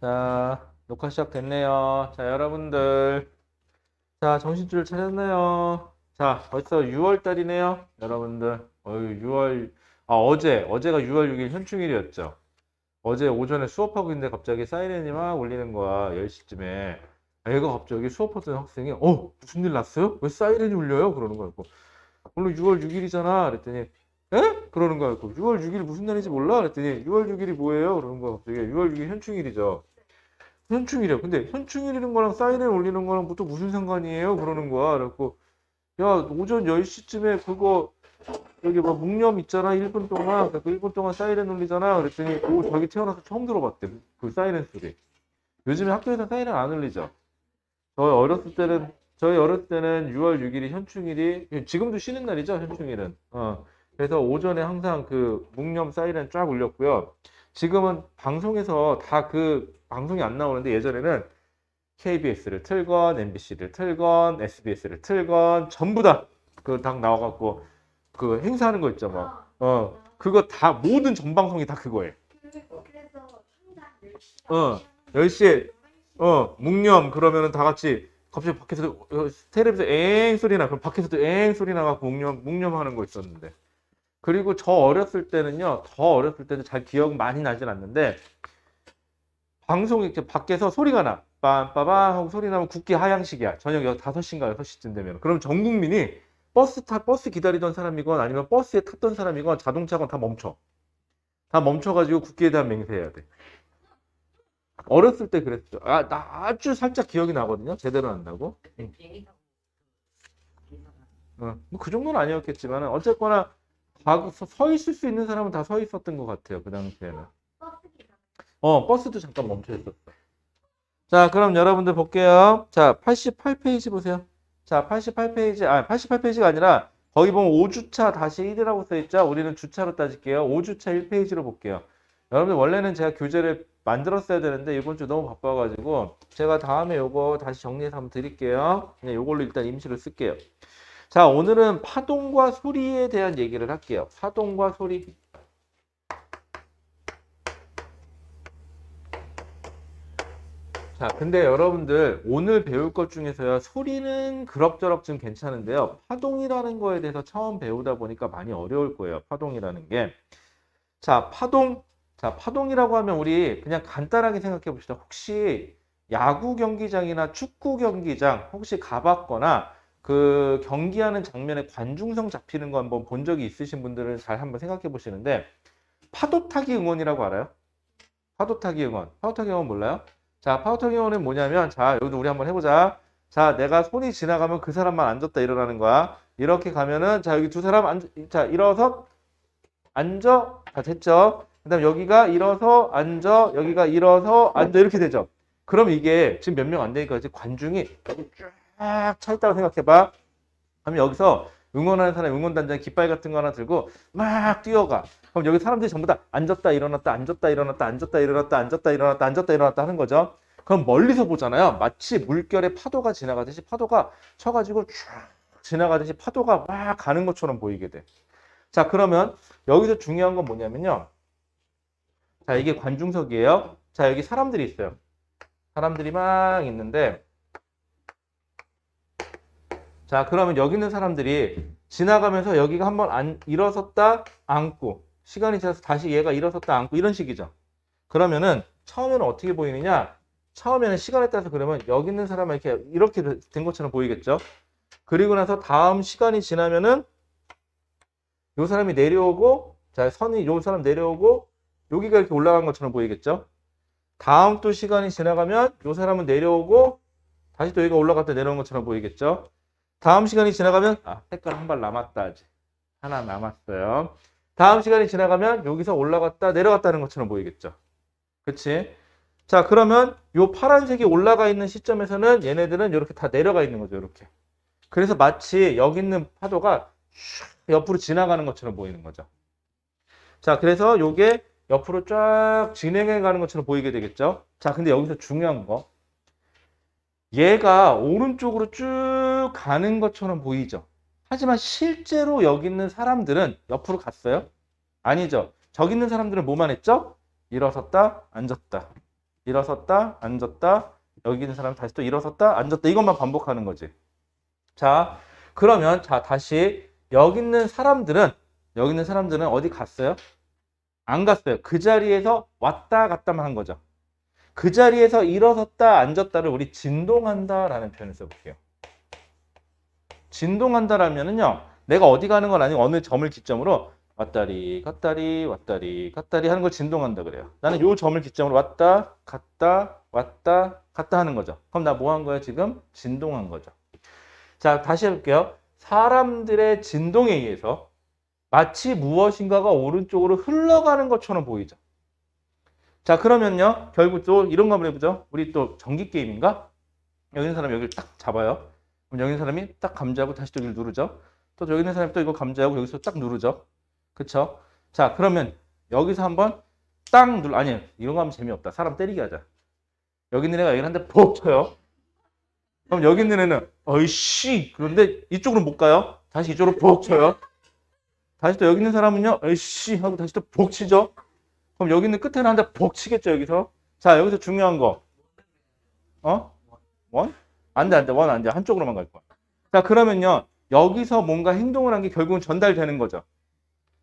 자, 녹화 시작됐네요. 자, 여러분들. 자, 정신줄 차렸나요? 자, 벌써 6월 달이네요. 여러분들. 어유 6월, 어제가 6월 6일 현충일이었죠. 어제 오전에 수업하고 있는데 갑자기 사이렌이 막 울리는 거야. 10시쯤에. 애가 갑자기 수업하던 학생이, 무슨 일 났어요? 왜 사이렌이 울려요? 그러는 거야. 오늘 6월 6일이잖아. 그랬더니, 에? 그러는 거야. 6월 6일 무슨 날인지 몰라? 그랬더니, 6월 6일이 뭐예요? 그러는 거야. 갑자기 6월 6일 현충일이죠. 현충일이야. 근데 현충일이는 거랑 사이렌 울리는 거랑 또 무슨 상관이에요? 그러는 거야. 그래갖고 야 오전 10시쯤에 그거 여기 뭐 묵념 있잖아. 1분 동안. 그 1분 동안 사이렌 울리잖아. 그랬더니 자기 태어나서 처음 들어봤대. 그 사이렌 소리. 요즘에 학교에서 사이렌 안 울리죠. 저희 어렸을 때는 6월 6일이 현충일이 지금도 쉬는 날이죠. 현충일은. 그래서 오전에 항상 그 묵념 사이렌 쫙 울렸고요. 지금은 방송에서 다 그 방송이 안 나오는데 예전에는 KBS를 틀건 MBC를 틀건 SBS를 틀건 전부 다 그 당 나와갖고 그 행사하는 거 있죠 막 그거 다 모든 전 방송이 다 그거예요. 그래서 항상 10시 어 10시에 묵념 그러면은 다 같이 갑자기 밖에서 텔레비전 엥 소리 나. 그럼 밖에서도 엥 소리 나갖고 묵념 하는 거 있었는데. 그리고 저 어렸을 때는요, 더 어렸을 때는 잘 기억 많이 나진 않는데 방송이 이렇게 밖에서 소리가 나. 빰빠밤 하고 소리 나면 국기 하양식이야. 저녁 5시인가 6시쯤 되면. 그럼 전 국민이 버스 기다리던 사람이건 아니면 버스에 탔던 사람이건 자동차건 다 멈춰. 다 멈춰가지고 국기에 대한 맹세해야 돼. 어렸을 때 그랬죠. 나 아주 살짝 기억이 나거든요. 제대로 안 나고. 응. 뭐그 정도는 아니었겠지만 어쨌거나 서 있을 수 있는 사람은 다 서 있었던 것 같아요. 그 당시에는. 버스 기사 버스도 잠깐 멈춰 있었어. 자, 그럼 여러분들 볼게요. 자, 88페이지 보세요. 자, 88페이지, 88페이지가 아니라 거기 보면 5주차 다시 1이라고 써있죠? 우리는 주차로 따질게요. 5주차 1페이지로 볼게요. 여러분들 원래는 제가 교재를 만들었어야 되는데 이번 주 너무 바빠가지고 제가 다음에 요거 다시 정리해서 한번 드릴게요. 그냥 요걸로 일단 임시로 쓸게요. 자, 오늘은 파동과 소리에 대한 얘기를 할게요. 파동과 소리. 자, 근데 여러분들 오늘 배울 것 중에서요. 소리는 그럭저럭 좀 괜찮은데요. 파동이라는 거에 대해서 처음 배우다 보니까 많이 어려울 거예요. 파동이라는 게. 자, 파동. 자, 파동이라고 하면 우리 그냥 간단하게 생각해 봅시다. 혹시 야구 경기장이나 축구 경기장 혹시 가봤거나 그 경기하는 장면에 관중석 잡히는 거 한번 본 적이 있으신 분들은 잘 한번 생각해 보시는데 파도 타기 응원이라고 알아요? 파도 타기 응원. 파도 타기 응원 몰라요? 자, 파도 타기 응원은 뭐냐면 자, 여기도 우리 한번 해보자. 자, 내가 손이 지나가면 그 사람만 앉았다 일어나는 거야. 이렇게 가면은 자, 여기 두 사람 자, 일어서 앉아. 자, 됐죠? 그다음 여기가 일어서 앉아. 여기가 일어서 앉아. 이렇게 되죠. 그럼 이게 지금 몇 명 안 되니까 이제 관중이 여기 쫙 차 있다고 생각해봐. 그럼 여기서 응원하는 사람, 응원단장 깃발 같은 거 하나 들고 막 뛰어가. 그럼 여기 사람들이 전부 다 앉았다 일어났다 앉았다 일어났다 앉았다 일어났다 앉았다 일어났다 앉았다 일어났다 하는 거죠. 그럼 멀리서 보잖아요. 마치 물결에 파도가 지나가듯이 파도가 쳐가지고 쫙 지나가듯이 파도가 막 가는 것처럼 보이게 돼. 자, 그러면 여기서 중요한 건 뭐냐면요. 자, 이게 관중석이에요. 자, 여기 사람들이 있어요. 사람들이 막 있는데 자, 그러면 여기 있는 사람들이 지나가면서 여기가 한번 일어섰다 앉고 시간이 지나서 다시 얘가 일어섰다 앉고 이런 식이죠. 그러면은 처음에는 어떻게 보이느냐? 처음에는 시간에 따라서 그러면 여기 있는 사람은 이렇게 된 것처럼 보이겠죠. 그리고 나서 다음 시간이 지나면은 요 사람이 내려오고 자, 요 사람 내려오고 여기가 이렇게 올라간 것처럼 보이겠죠. 다음 또 시간이 지나가면 요 사람은 내려오고 다시 또 여기가 올라갔다 내려온 것처럼 보이겠죠. 다음 시간이 지나가면 색깔 한 발 남았다. 아직 하나 남았어요. 다음 시간이 지나가면 여기서 올라갔다 내려갔다는 것처럼 보이겠죠. 그치? 자, 그러면 요 파란색이 올라가 있는 시점에서는 얘네들은 이렇게 다 내려가 있는 거죠. 이렇게. 그래서 마치 여기 있는 파도가 옆으로 지나가는 것처럼 보이는 거죠. 자, 그래서 요게 옆으로 쫙 진행해 가는 것처럼 보이게 되겠죠. 자, 근데 여기서 중요한 거. 얘가 오른쪽으로 쭉 가는 것처럼 보이죠. 하지만 실제로 여기 있는 사람들은 옆으로 갔어요? 아니죠. 저기 있는 사람들은 뭐만 했죠? 일어섰다, 앉았다. 일어섰다, 앉았다. 여기 있는 사람 다시 또 일어섰다, 앉았다. 이것만 반복하는 거지. 자, 그러면 자, 다시 여기 있는 사람들은 어디 갔어요? 안 갔어요. 그 자리에서 왔다 갔다만 한 거죠. 그 자리에서 일어섰다, 앉았다를 우리 진동한다라는 표현을 써볼게요. 진동한다라면은요, 내가 어디 가는 건 아니고 어느 점을 기점으로 왔다리 갔다리 왔다리 갔다리 하는 걸 진동한다 그래요. 나는 요 점을 기점으로 왔다 갔다 왔다 갔다 하는 거죠. 그럼 나 뭐 한 거야 지금? 진동한 거죠. 자, 다시 해볼게요. 사람들의 진동에 의해서 마치 무엇인가가 오른쪽으로 흘러가는 것처럼 보이죠. 자, 그러면요, 결국 또 이런 거 한번 해보죠. 우리 또 전기 게임인가? 여기 있는 사람이 여기를 딱 잡아요. 그럼 여기 있는 사람이 딱 감지하고 다시 또 여기를 누르죠. 또 여기 있는 사람이 또 이거 감지하고 여기서 딱 누르죠. 그쵸? 자, 그러면 여기서 한번 딱 눌러. 아니, 이런 거 하면 재미없다. 사람 때리게 하자. 여기 있는 애가 여기를 한 대 푹 쳐요. 그럼 여기 있는 애는 어이씨. 그런데 이쪽으로 못 가요. 다시 이쪽으로 푹 쳐요. 다시 또 여기 있는 사람은요, 어이씨 하고 다시 또 푹 치죠. 그럼 여기 있는 끝에는 한 대 푹 치겠죠, 여기서. 자, 여기서 중요한 거. 원? 안 돼, 안 돼. 원 안 돼. 한쪽으로만 갈 거야. 자, 그러면요, 여기서 뭔가 행동을 한 게 결국은 전달되는 거죠.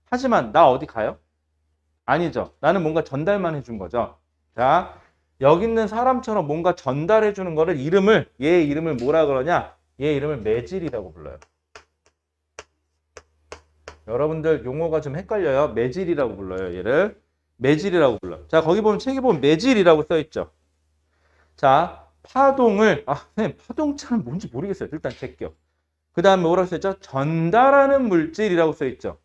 하지만 나 어디 가요? 아니죠. 나는 뭔가 전달만 해준 거죠. 자, 여기 있는 사람처럼 뭔가 전달해 주는 거를 얘 이름을 뭐라 그러냐? 얘 이름을 매질이라고 불러요. 여러분들 용어가 좀 헷갈려요. 매질이라고 불러요. 얘를 매질이라고 불러. 자, 거기 보면 책에 보면 매질이라고 써 있죠. 자, 파동을 선생님 파동차는 뭔지 모르겠어요. 일단 제껴. 그 다음에 뭐라고 써 있죠? 전달하는 물질이라고 써 있죠.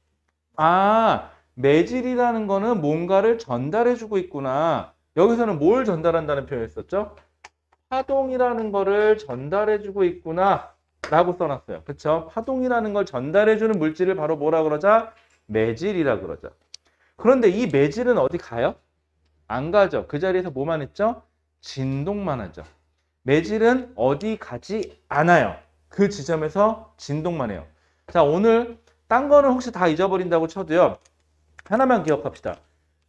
아, 매질이라는 거는 뭔가를 전달해주고 있구나. 여기서는 뭘 전달한다는 표현을 썼죠? 파동이라는 거를 전달해주고 있구나 라고 써놨어요. 그쵸? 파동이라는 걸 전달해주는 물질을 바로 뭐라 그러자? 매질이라 그러죠. 그런데 이 매질은 어디 가요? 안 가죠. 그 자리에서 뭐만 했죠? 진동만 하죠. 매질은 어디 가지 않아요. 그 지점에서 진동만 해요. 자, 오늘 딴 거는 혹시 다 잊어버린다고 쳐도요. 하나만 기억합시다.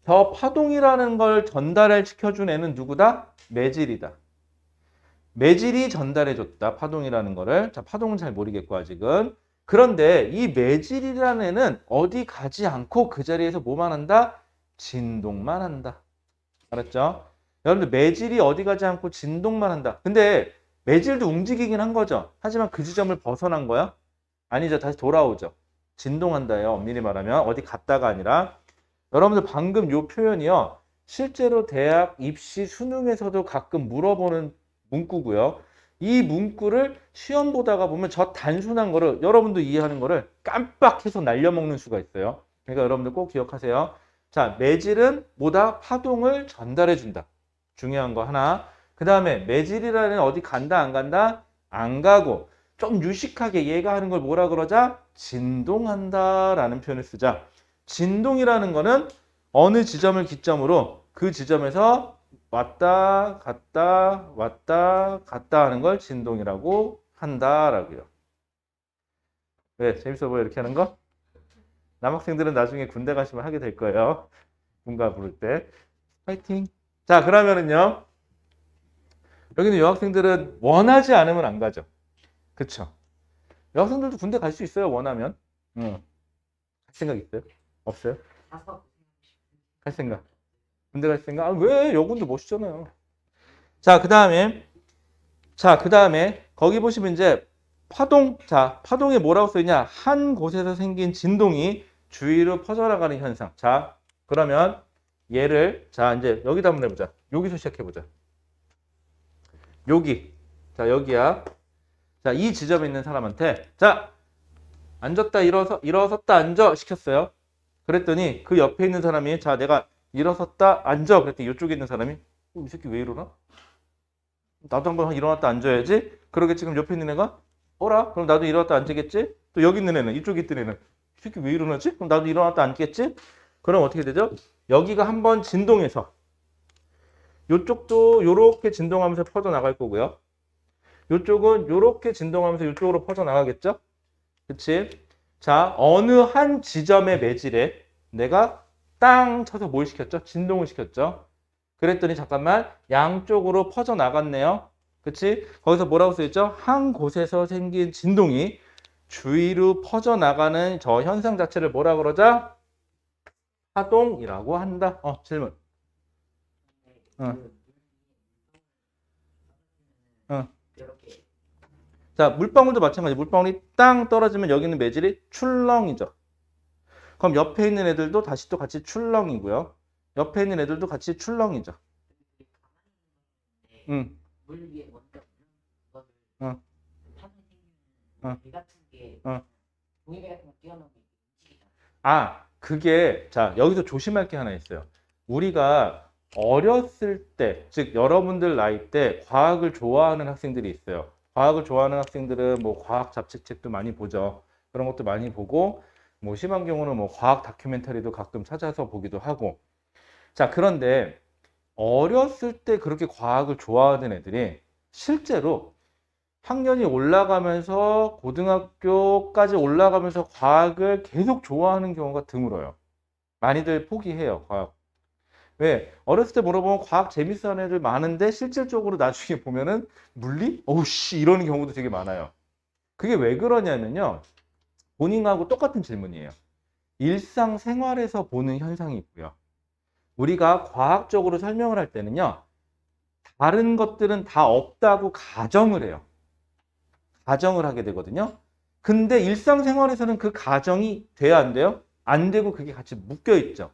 저 파동이라는 걸 전달을 시켜준 애는 누구다? 매질이다. 매질이 전달해줬다. 파동이라는 거를. 자, 파동은 잘 모르겠고 아직은. 그런데 이 매질이라는 애는 어디 가지 않고 그 자리에서 뭐만 한다? 진동만 한다. 알았죠? 여러분들 매질이 어디 가지 않고 진동만 한다. 근데 매질도 움직이긴 한 거죠. 하지만 그 지점을 벗어난 거야? 아니죠. 다시 돌아오죠. 진동한다요. 엄밀히 말하면 어디 갔다가 아니라. 여러분들 방금 요 표현이요. 실제로 대학 입시 수능에서도 가끔 물어보는 문구고요. 이 문구를 시험 보다가 보면 저 단순한 거를 여러분도 이해하는 거를 깜빡해서 날려먹는 수가 있어요. 그러니까 여러분들 꼭 기억하세요. 자, 매질은 뭐다? 파동을 전달해 준다. 중요한 거 하나. 그 다음에 매질이라는 어디 간다 안 간다? 안 가고 좀 유식하게 얘가 하는 걸 뭐라 그러자? 진동한다 라는 표현을 쓰자. 진동이라는 거는 어느 지점을 기점으로 그 지점에서 왔다 갔다 왔다 갔다 하는 걸 진동이라고 한다라고요. 왜? 재밌어 보여 이렇게 하는 거? 남학생들은 나중에 군대 가시면 하게 될 거예요. 군가 부를 때. 파이팅! 자, 그러면은요. 여기는 여학생들은 원하지 않으면 안 가죠. 그쵸? 여학생들도 군대 갈 수 있어요, 원하면. 응. 갈 생각 있어요? 없어요? 갈 생각. 군대 갈 생각? 아, 왜? 여군도 멋있잖아요. 자, 그 다음에 거기 보시면 이제 파동. 자, 파동에 뭐라고 써있냐? 한 곳에서 생긴 진동이 주위로 퍼져나가는 현상. 자, 그러면 얘를 자, 이제 여기다 한번 해보자. 여기서 시작해보자. 여기. 자, 여기야. 자, 이 지점에 있는 사람한테 자, 앉았다 일어섰다 앉아 시켰어요. 그랬더니 그 옆에 있는 사람이 자, 내가 일어섰다 앉아 그랬더니 이쪽에 있는 사람이 이 새끼 왜 이러나? 나도 한번 일어났다 앉아야지. 그러겠지. 그럼 옆에 있는 애가 어라? 그럼 나도 일어났다 앉겠지? 또 여기 있는 애는 이쪽에 있던 애는 이 새끼 왜 일어나지? 그럼 나도 일어났다 앉겠지? 그럼 어떻게 되죠? 여기가 한번 진동해서 이쪽도 요렇게 진동하면서 퍼져나갈 거고요. 이쪽은 요렇게 진동하면서 이쪽으로 퍼져나가겠죠? 그치? 자, 어느 한 지점의 매질에 내가 땅 쳐서 뭘 시켰죠? 진동을 시켰죠? 그랬더니 잠깐만 양쪽으로 퍼져나갔네요. 그치? 거기서 뭐라고 써있죠? 한 곳에서 생긴 진동이 주위로 퍼져나가는 저 현상 자체를 뭐라 그러자? 파동이라고 한다. 질문. 어. 어. 이렇게 자, 물방울도 마찬가지. 물방울이 땅 떨어지면 여기 있는 매질이 출렁이죠. 그럼 옆에 있는 애들도 다시 또 같이 출렁이고요. 옆에 있는 애들도 같이 출렁이죠. 응. 물 위에 먼저 그거를 어. 파는 어. 생기는 배 같은 게 어. 종이배 같은 거 띄워놓으면 움직이잖아. 그게, 자, 여기서 조심할 게 하나 있어요. 우리가 어렸을 때, 즉, 여러분들 나이 때 과학을 좋아하는 학생들이 있어요. 과학을 좋아하는 학생들은 뭐 과학 잡지책도 많이 보죠. 그런 것도 많이 보고, 뭐 심한 경우는 뭐 과학 다큐멘터리도 가끔 찾아서 보기도 하고. 자, 그런데 어렸을 때 그렇게 과학을 좋아하는 애들이 실제로 학년이 올라가면서 고등학교까지 올라가면서 과학을 계속 좋아하는 경우가 드물어요. 많이들 포기해요, 과학. 왜? 어렸을 때 물어보면 과학 재밌어 하는 애들 많은데 실질적으로 나중에 보면은 물리? 어우 씨 이러는 경우도 되게 많아요. 그게 왜 그러냐면요. 본인하고 똑같은 질문이에요. 일상생활에서 보는 현상이 있고요. 우리가 과학적으로 설명을 할 때는요. 다른 것들은 다 없다고 가정을 해요. 가정을 하게 되거든요. 근데 일상생활에서는 그 가정이 돼야 안 돼요? 안 되고 그게 같이 묶여 있죠.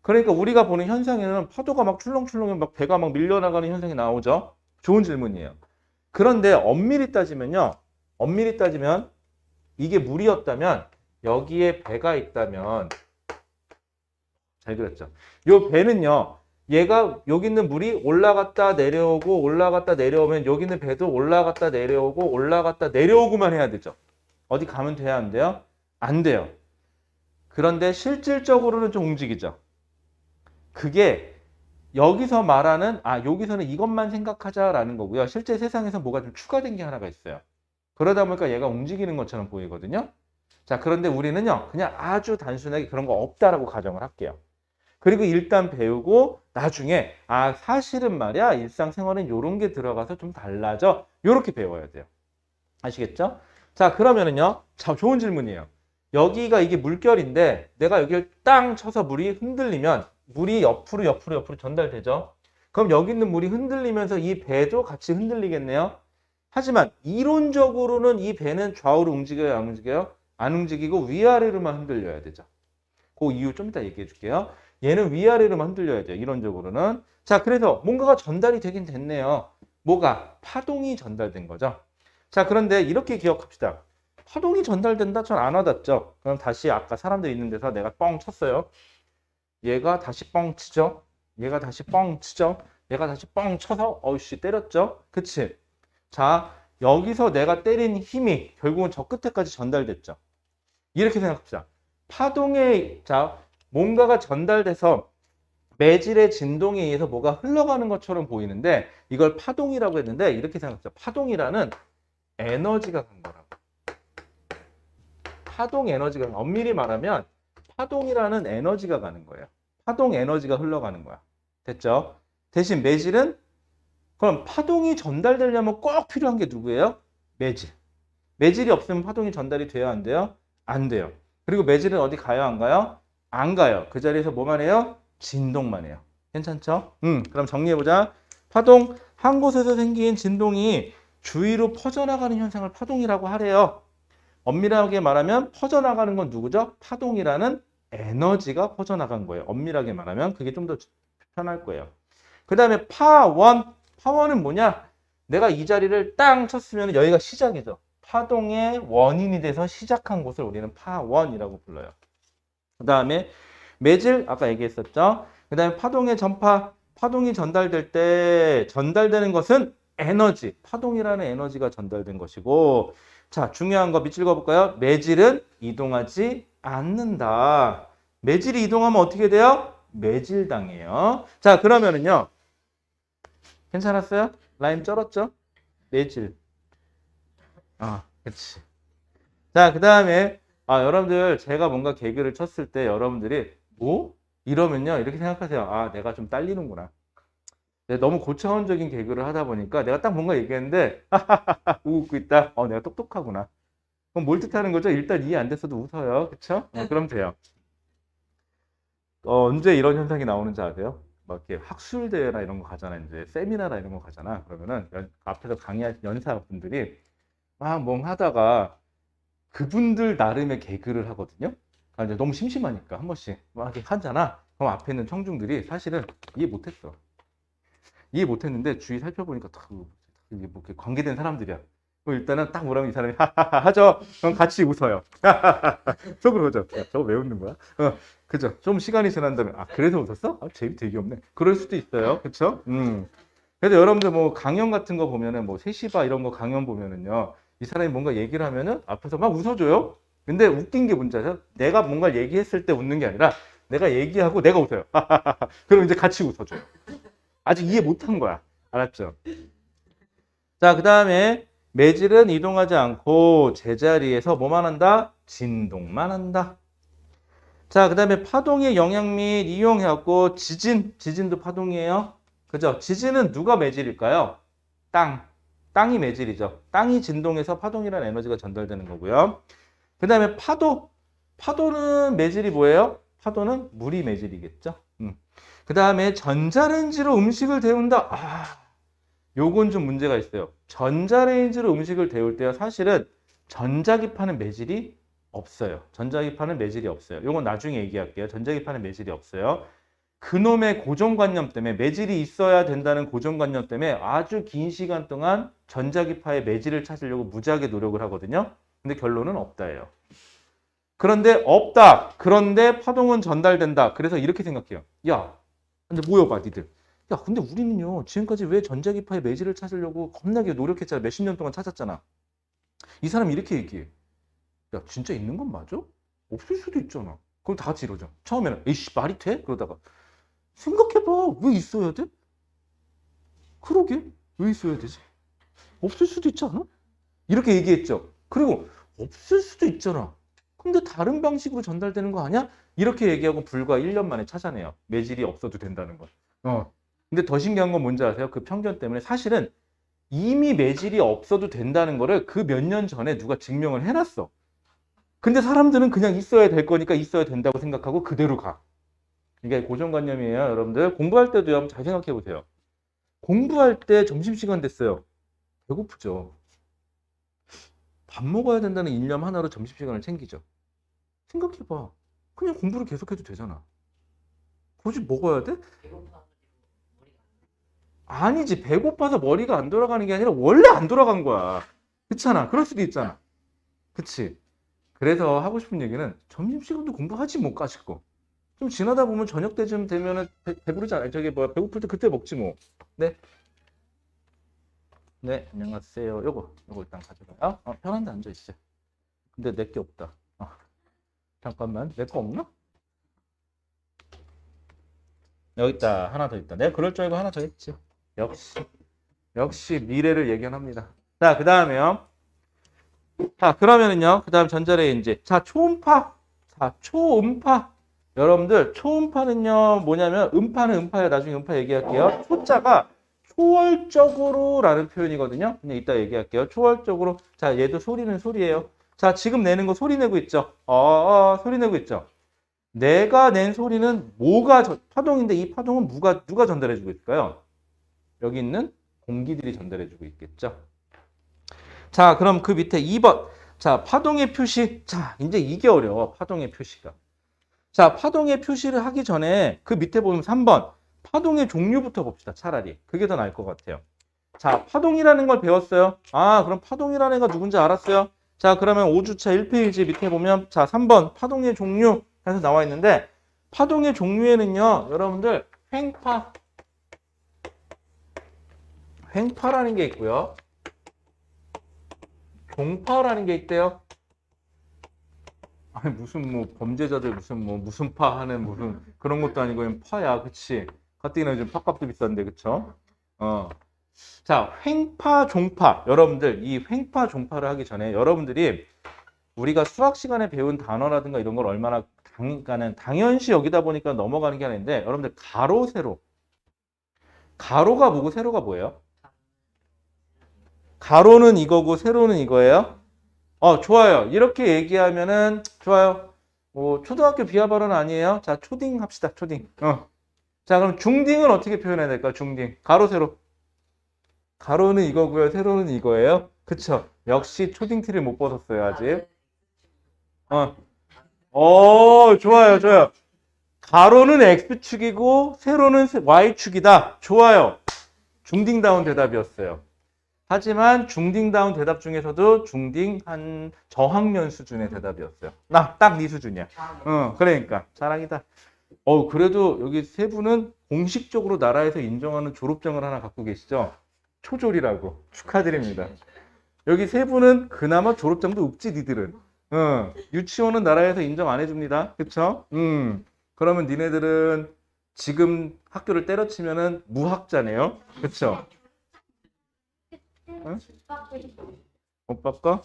그러니까 우리가 보는 현상에는 파도가 막 출렁출렁 막 배가 막 밀려나가는 현상이 나오죠. 좋은 질문이에요. 그런데 엄밀히 따지면요. 엄밀히 따지면 이게 물이었다면 여기에 배가 있다면 잘 그렸죠. 요 배는요. 얘가 여기 있는 물이 올라갔다 내려오고 올라갔다 내려오면 여기 있는 배도 올라갔다 내려오고 올라갔다 내려오고만 해야 되죠. 어디 가면 돼야 안 돼요? 안 돼요. 그런데 실질적으로는 좀 움직이죠. 그게 여기서 말하는 여기서는 이것만 생각하자라는 거고요. 실제 세상에서 뭐가 좀 추가된 게 하나가 있어요. 그러다 보니까 얘가 움직이는 것처럼 보이거든요. 자, 그런데 우리는요. 그냥 아주 단순하게 그런 거 없다라고 가정을 할게요. 그리고 일단 배우고 나중에 사실은 말이야 일상생활엔 이런 게 들어가서 좀 달라져 이렇게 배워야 돼요. 아시겠죠? 자 그러면은요 자 좋은 질문이에요. 여기가 이게 물결인데 내가 여기를 땅 쳐서 물이 흔들리면 물이 옆으로 전달되죠. 그럼 여기 있는 물이 흔들리면서 이 배도 같이 흔들리겠네요. 하지만 이론적으로는 이 배는 좌우로 움직여요 안 움직여요? 안 움직이고 위아래로만 흔들려야 되죠. 그 이유 좀 이따 얘기해 줄게요. 얘는 위아래로만 흔들려야 돼요. 이론적으로는. 자, 그래서 뭔가가 전달이 되긴 됐네요. 뭐가? 파동이 전달된 거죠. 자, 그런데 이렇게 기억합시다. 파동이 전달된다? 전 안 와닿죠. 그럼 다시 아까 사람들 있는 데서 내가 뻥 쳤어요. 얘가 다시 뻥 치죠. 얘가 다시 뻥 치죠. 얘가 다시 뻥 쳐서 어이씨 때렸죠. 그치? 자, 여기서 내가 때린 힘이 결국은 저 끝에까지 전달됐죠. 이렇게 생각합시다. 뭔가가 전달돼서 매질의 진동에 의해서 뭐가 흘러가는 것처럼 보이는데 이걸 파동이라고 했는데 이렇게 생각합시다. 파동이라는 에너지가 간 거라고. 파동 에너지가 엄밀히 말하면 파동이라는 에너지가 가는 거예요. 파동 에너지가 흘러가는 거야. 됐죠? 대신 매질은 그럼 파동이 전달되려면 꼭 필요한 게 누구예요? 매질. 매질이 없으면 파동이 전달이 돼야 안 돼요? 안 돼요. 그리고 매질은 어디 가요? 안 가요? 안 가요. 그 자리에서 뭐만 해요? 진동만 해요. 괜찮죠? 그럼 정리해보자. 파동, 한 곳에서 생긴 진동이 주위로 퍼져나가는 현상을 파동이라고 하래요. 엄밀하게 말하면 퍼져나가는 건 누구죠? 파동이라는 에너지가 퍼져나간 거예요. 엄밀하게 말하면 그게 좀 더 편할 거예요. 그 다음에 파원. 파원은 뭐냐? 내가 이 자리를 땅 쳤으면 여기가 시작이죠. 파동의 원인이 돼서 시작한 곳을 우리는 파원이라고 불러요. 그 다음에 매질, 아까 얘기했었죠. 그 다음에 파동의 전파, 파동이 전달될 때 전달되는 것은 에너지, 파동이라는 에너지가 전달된 것이고, 자, 중요한 거 밑줄 그어볼까요? 매질은 이동하지 않는다. 매질이 이동하면 어떻게 돼요? 매질당해요. 자, 그러면은요. 괜찮았어요? 라임 쩔었죠? 매질. 그치. 자, 그 다음에, 여러분들, 제가 뭔가 개그를 쳤을 때 여러분들이, 뭐? 이러면요, 이렇게 생각하세요. 내가 좀 딸리는구나. 너무 고차원적인 개그를 하다 보니까 내가 딱 뭔가 얘기했는데 웃고 있다. 내가 똑똑하구나. 그럼 뭘 뜻하는 거죠? 일단 이해 안 됐어도 웃어요. 그쵸? 그럼 돼요. 언제 이런 현상이 나오는지 아세요? 막 이렇게 학술 대회나 이런 거 가잖아. 이제 세미나나 이런 거 가잖아. 그러면은 앞에서 강의할 연사분들이 막 뭔가 하다가 그분들 나름의 개그를 하거든요. 그러니까 이제 너무 심심하니까 한 번씩 막 이렇게 하잖아. 그럼 앞에 있는 청중들이 사실은 이해 못했어. 이해 못했는데 주위 살펴보니까 다 이게 뭐 이렇게 관계된 사람들이야. 그럼 일단은 딱 뭐라면 이 사람이 하하하 하죠. 그럼 같이 웃어요. 속으로 그죠. 야, 저거 왜 웃는 거야? 그죠. 좀 시간이 지난 다음에 그래서 웃었어? 재미 되게 없네. 그럴 수도 있어요. 그쵸? 그래서 여러분들 뭐 강연 같은 거 보면은 뭐 세시바 이런 거 강연 보면은요. 이 사람이 뭔가 얘기를 하면은 앞에서 막 웃어줘요. 근데 웃긴 게 문제죠. 내가 뭔가 얘기했을 때 웃는 게 아니라 내가 얘기하고 내가 웃어요. 그럼 이제 같이 웃어줘요. 아직 이해 못한 거야. 알았죠? 자, 그 다음에 매질은 이동하지 않고 제자리에서 뭐만 한다? 진동만 한다. 자, 그 다음에 파동의 영향 및 이용해갖고 지진도 파동이에요. 그죠? 지진은 누가 매질일까요? 땅이 매질이죠. 땅이 진동해서 파동이라는 에너지가 전달되는 거고요. 그 다음에 파도는 매질이 뭐예요? 파도는 물이 매질이겠죠. 그 다음에 전자레인지로 음식을 데운다. 요건 좀 문제가 있어요. 전자레인지로 음식을 데울 때요. 사실은 전자기파는 매질이 없어요. 전자기파는 매질이 없어요. 요건 나중에 얘기할게요. 전자기파는 매질이 없어요. 그놈의 고정관념 때문에 매질이 있어야 된다는 고정관념 때문에 아주 긴 시간 동안 전자기파의 매질을 찾으려고 무지하게 노력을 하거든요. 근데 결론은 없다예요. 그런데 없다. 그런데 파동은 전달된다. 그래서 이렇게 생각해요. 야, 근데 모여봐, 니들. 야, 근데 우리는요, 지금까지 왜 전자기파의 매질을 찾으려고 겁나게 노력했잖아. 몇십 년 동안 찾았잖아. 이 사람이 이렇게 얘기해. 야, 진짜 있는 건 맞아? 없을 수도 있잖아. 그럼 다 같이 이러죠. 처음에는, 이씨, 말이 돼? 그러다가, 생각해봐. 왜 있어야 돼? 그러게. 왜 있어야 되지? 없을 수도 있지 않아? 이렇게 얘기했죠. 그리고, 없을 수도 있잖아. 근데 다른 방식으로 전달되는 거 아니야? 이렇게 얘기하고 불과 1년 만에 찾아내요. 매질이 없어도 된다는 걸. 근데 더 신기한 건 뭔지 아세요? 그 편견 때문에 사실은 이미 매질이 없어도 된다는 거를 그 몇 년 전에 누가 증명을 해놨어. 근데 사람들은 그냥 있어야 될 거니까 있어야 된다고 생각하고 그대로 가. 이게 고정관념이에요, 여러분들. 공부할 때도요, 한번 잘 생각해 보세요. 공부할 때 점심시간 됐어요. 배고프죠? 밥 먹어야 된다는 일념 하나로 점심시간을 챙기죠. 생각해봐. 그냥 공부를 계속해도 되잖아. 굳이 먹어야 돼? 배고파 머리가 아니지. 배고파서 머리가 안 돌아가는 게 아니라 원래 안 돌아간 거야. 그렇잖아. 그럴 수도 있잖아. 그치? 그래서 하고 싶은 얘기는 점심시간도 공부하지 뭐 까짓 거. 좀 지나다 보면 저녁 때쯤 되면은 배부르지 않아요? 저기 뭐야 배고플 때 그때 먹지 뭐. 네? 네, 안녕하세요. 요거 일단 가져가요. 편한 데 앉아 있어요. 근데 내 게 없다. 잠깐만. 내 거 없나? 여기 있다. 하나 더 있다. 내가 그럴 줄 알고 하나 더 했지. 역시 미래를 예견합니다. 자, 그 다음에요. 자, 그러면은요. 그 다음 전자레인지. 자, 초음파. 자, 초음파. 여러분들, 초음파는요, 뭐냐면, 음파는 음파예요. 나중에 음파 얘기할게요. 초자가 초월적으로 라는 표현이거든요. 그냥 이따 얘기할게요. 초월적으로. 자, 얘도 소리는 소리예요. 자, 지금 내는 거 소리 내고 있죠? 소리 내고 있죠? 내가 낸 소리는 파동인데 이 파동은 누가 전달해주고 있을까요? 여기 있는 공기들이 전달해주고 있겠죠. 자, 그럼 그 밑에 2번. 자, 파동의 표시. 자, 이제 이게 어려워. 파동의 표시가. 자, 파동의 표시를 하기 전에 그 밑에 보면 3번. 파동의 종류부터 봅시다. 차라리. 그게 더 나을 것 같아요. 자, 파동이라는 걸 배웠어요. 그럼 파동이라는 애가 누군지 알았어요. 자, 그러면 5주차 1페이지 밑에 보면 자, 3번. 파동의 종류 해서 나와 있는데 파동의 종류에는요. 여러분들 횡파라는 게 있고요. 종파라는 게 있대요. 아니 무슨 뭐 범죄자들 무슨 파 하는 무슨 그런 것도 아니고 그냥 파야. 그치? 가뜩이나 요즘 팥값도 비싼데 그쵸? 자, 횡파, 종파. 여러분들 이 횡파, 종파를 하기 전에 여러분들이 우리가 수학 시간에 배운 단어라든가 이런 걸 얼마나 당연시 여기다 보니까 넘어가는 게 아닌데 여러분들 가로 가로가 뭐고 세로가 뭐예요? 가로는 이거고 세로는 이거예요? 좋아요. 이렇게 얘기하면은 좋아요. 뭐 초등학교 비하 발언 아니에요? 자, 초딩 합시다. 초딩. 자, 그럼 중딩은 어떻게 표현해야 될까? 중딩. 가로 세로. 가로는 이거고요. 세로는 이거예요. 그쵸? 역시 초딩 티를 못 벗었어요, 아직. 좋아요, 좋아요. 가로는 X축이고 세로는 Y축이다. 좋아요. 중딩다운 대답이었어요. 하지만 중딩다운 대답 중에서도 중딩 한 저학년 수준의 대답이었어요. 딱 네 수준이야. 그러니까 자랑이다. 그래도 여기 세 분은 공식적으로 나라에서 인정하는 졸업증을 하나 갖고 계시죠? 초졸이라고. 축하드립니다. 여기 세 분은 그나마 졸업증도 없지, 니들은. 유치원은 나라에서 인정 안 해줍니다. 그쵸? 그러면 니네들은 지금 학교를 때려치면은 무학자네요. 그쵸? 응? 못 바꿔?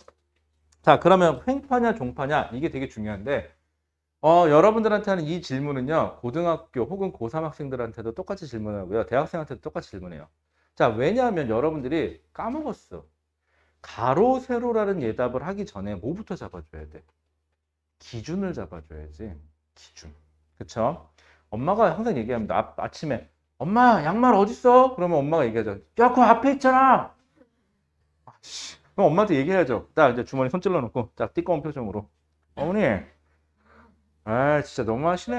자, 그러면 횡파냐 종파냐 이게 되게 중요한데 여러분들한테 하는 이 질문은요 고등학교 혹은 고3 학생들한테도 똑같이 질문하고요 대학생한테도 똑같이 질문해요. 자, 왜냐하면 여러분들이 까먹었어. 가로 세로라는 예답을 하기 전에 뭐부터 잡아줘야 돼? 기준을 잡아줘야지. 기준. 그쵸? 엄마가 항상 얘기합니다. 아침에 엄마 양말 어딨어? 그러면 엄마가 얘기하죠. 야, 그 앞에 있잖아. 그럼 엄마한테 얘기해야죠. 딱 이제 주머니 손 찔러 놓고 딱 띠꺼운 표정으로. 어머니, 진짜 너무하시네.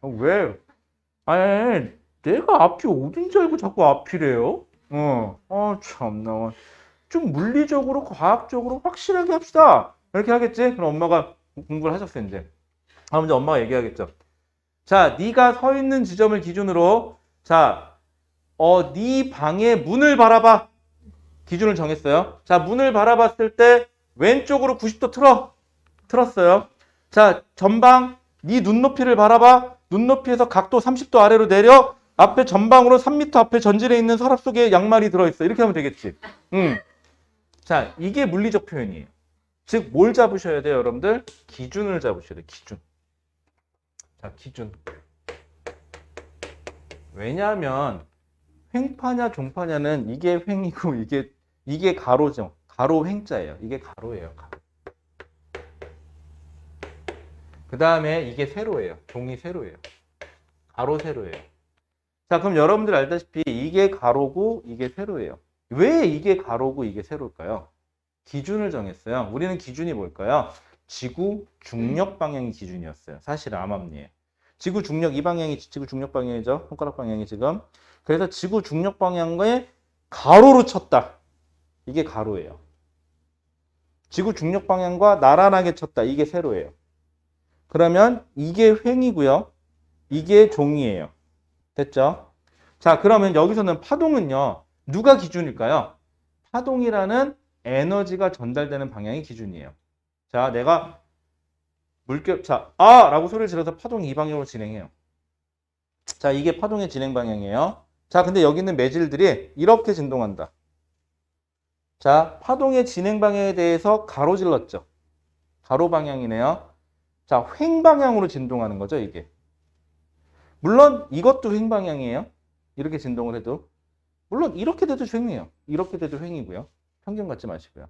왜? 아니, 내가 앞이 어딘지 알고 자꾸 앞이래요? 참나. 좀 물리적으로, 과학적으로 확실하게 합시다. 이렇게 하겠지? 그럼 엄마가 공부를 하셨어요, 이제. 그럼 이제 엄마가 얘기하겠죠. 자, 네가 서 있는 지점을 기준으로, 자, 네 방의 문을 바라봐. 기준을 정했어요. 자, 문을 바라봤을 때 왼쪽으로 90도 틀었어요. 자, 전방 네 눈높이를 바라봐. 눈높이에서 각도 30도 아래로 내려. 앞에 전방으로 3m 앞에 전진에 있는 서랍 속에 양말이 들어있어. 이렇게 하면 되겠지. 자, 이게 물리적 표현이에요. 즉, 뭘 잡으셔야 돼요, 여러분들? 기준을 잡으셔야 돼요, 기준. 자, 기준. 왜냐하면 횡파냐 종파냐는 이게 횡이고 이게 가로죠. 가로 횡자예요. 이게 가로예요. 가로. 그 다음에 이게 세로예요. 종이 세로예요. 가로 세로예요. 자, 그럼 여러분들 알다시피 이게 가로고 이게 세로예요. 왜 이게 가로고 이게 세로일까요? 기준을 정했어요. 우리는 기준이 뭘까요? 지구 중력 방향이 기준이었어요. 사실 암암리에. 지구 중력 이 방향이 지구 중력 방향이죠. 손가락 방향이 지금. 그래서 지구 중력 방향에 가로로 쳤다. 이게 가로예요. 지구 중력 방향과 나란하게 쳤다. 이게 세로예요. 그러면 이게 횡이고요. 이게 종이에요. 됐죠? 자, 그러면 여기서는 파동은요. 누가 기준일까요? 파동이라는 에너지가 전달되는 방향이 기준이에요. 자, 내가 물결, 자, 라고 소리를 질러서 파동이 이 방향으로 진행해요. 자, 이게 파동의 진행 방향이에요. 자, 근데 여기 있는 매질들이 이렇게 진동한다. 자, 파동의 진행 방향에 대해서 가로질렀죠. 가로 방향이네요. 자, 횡 방향으로 진동하는 거죠, 이게. 물론 이것도 횡 방향이에요. 이렇게 진동을 해도. 물론 이렇게 돼도 횡이에요. 이렇게 돼도 횡이고요. 편견 갖지 마시고요.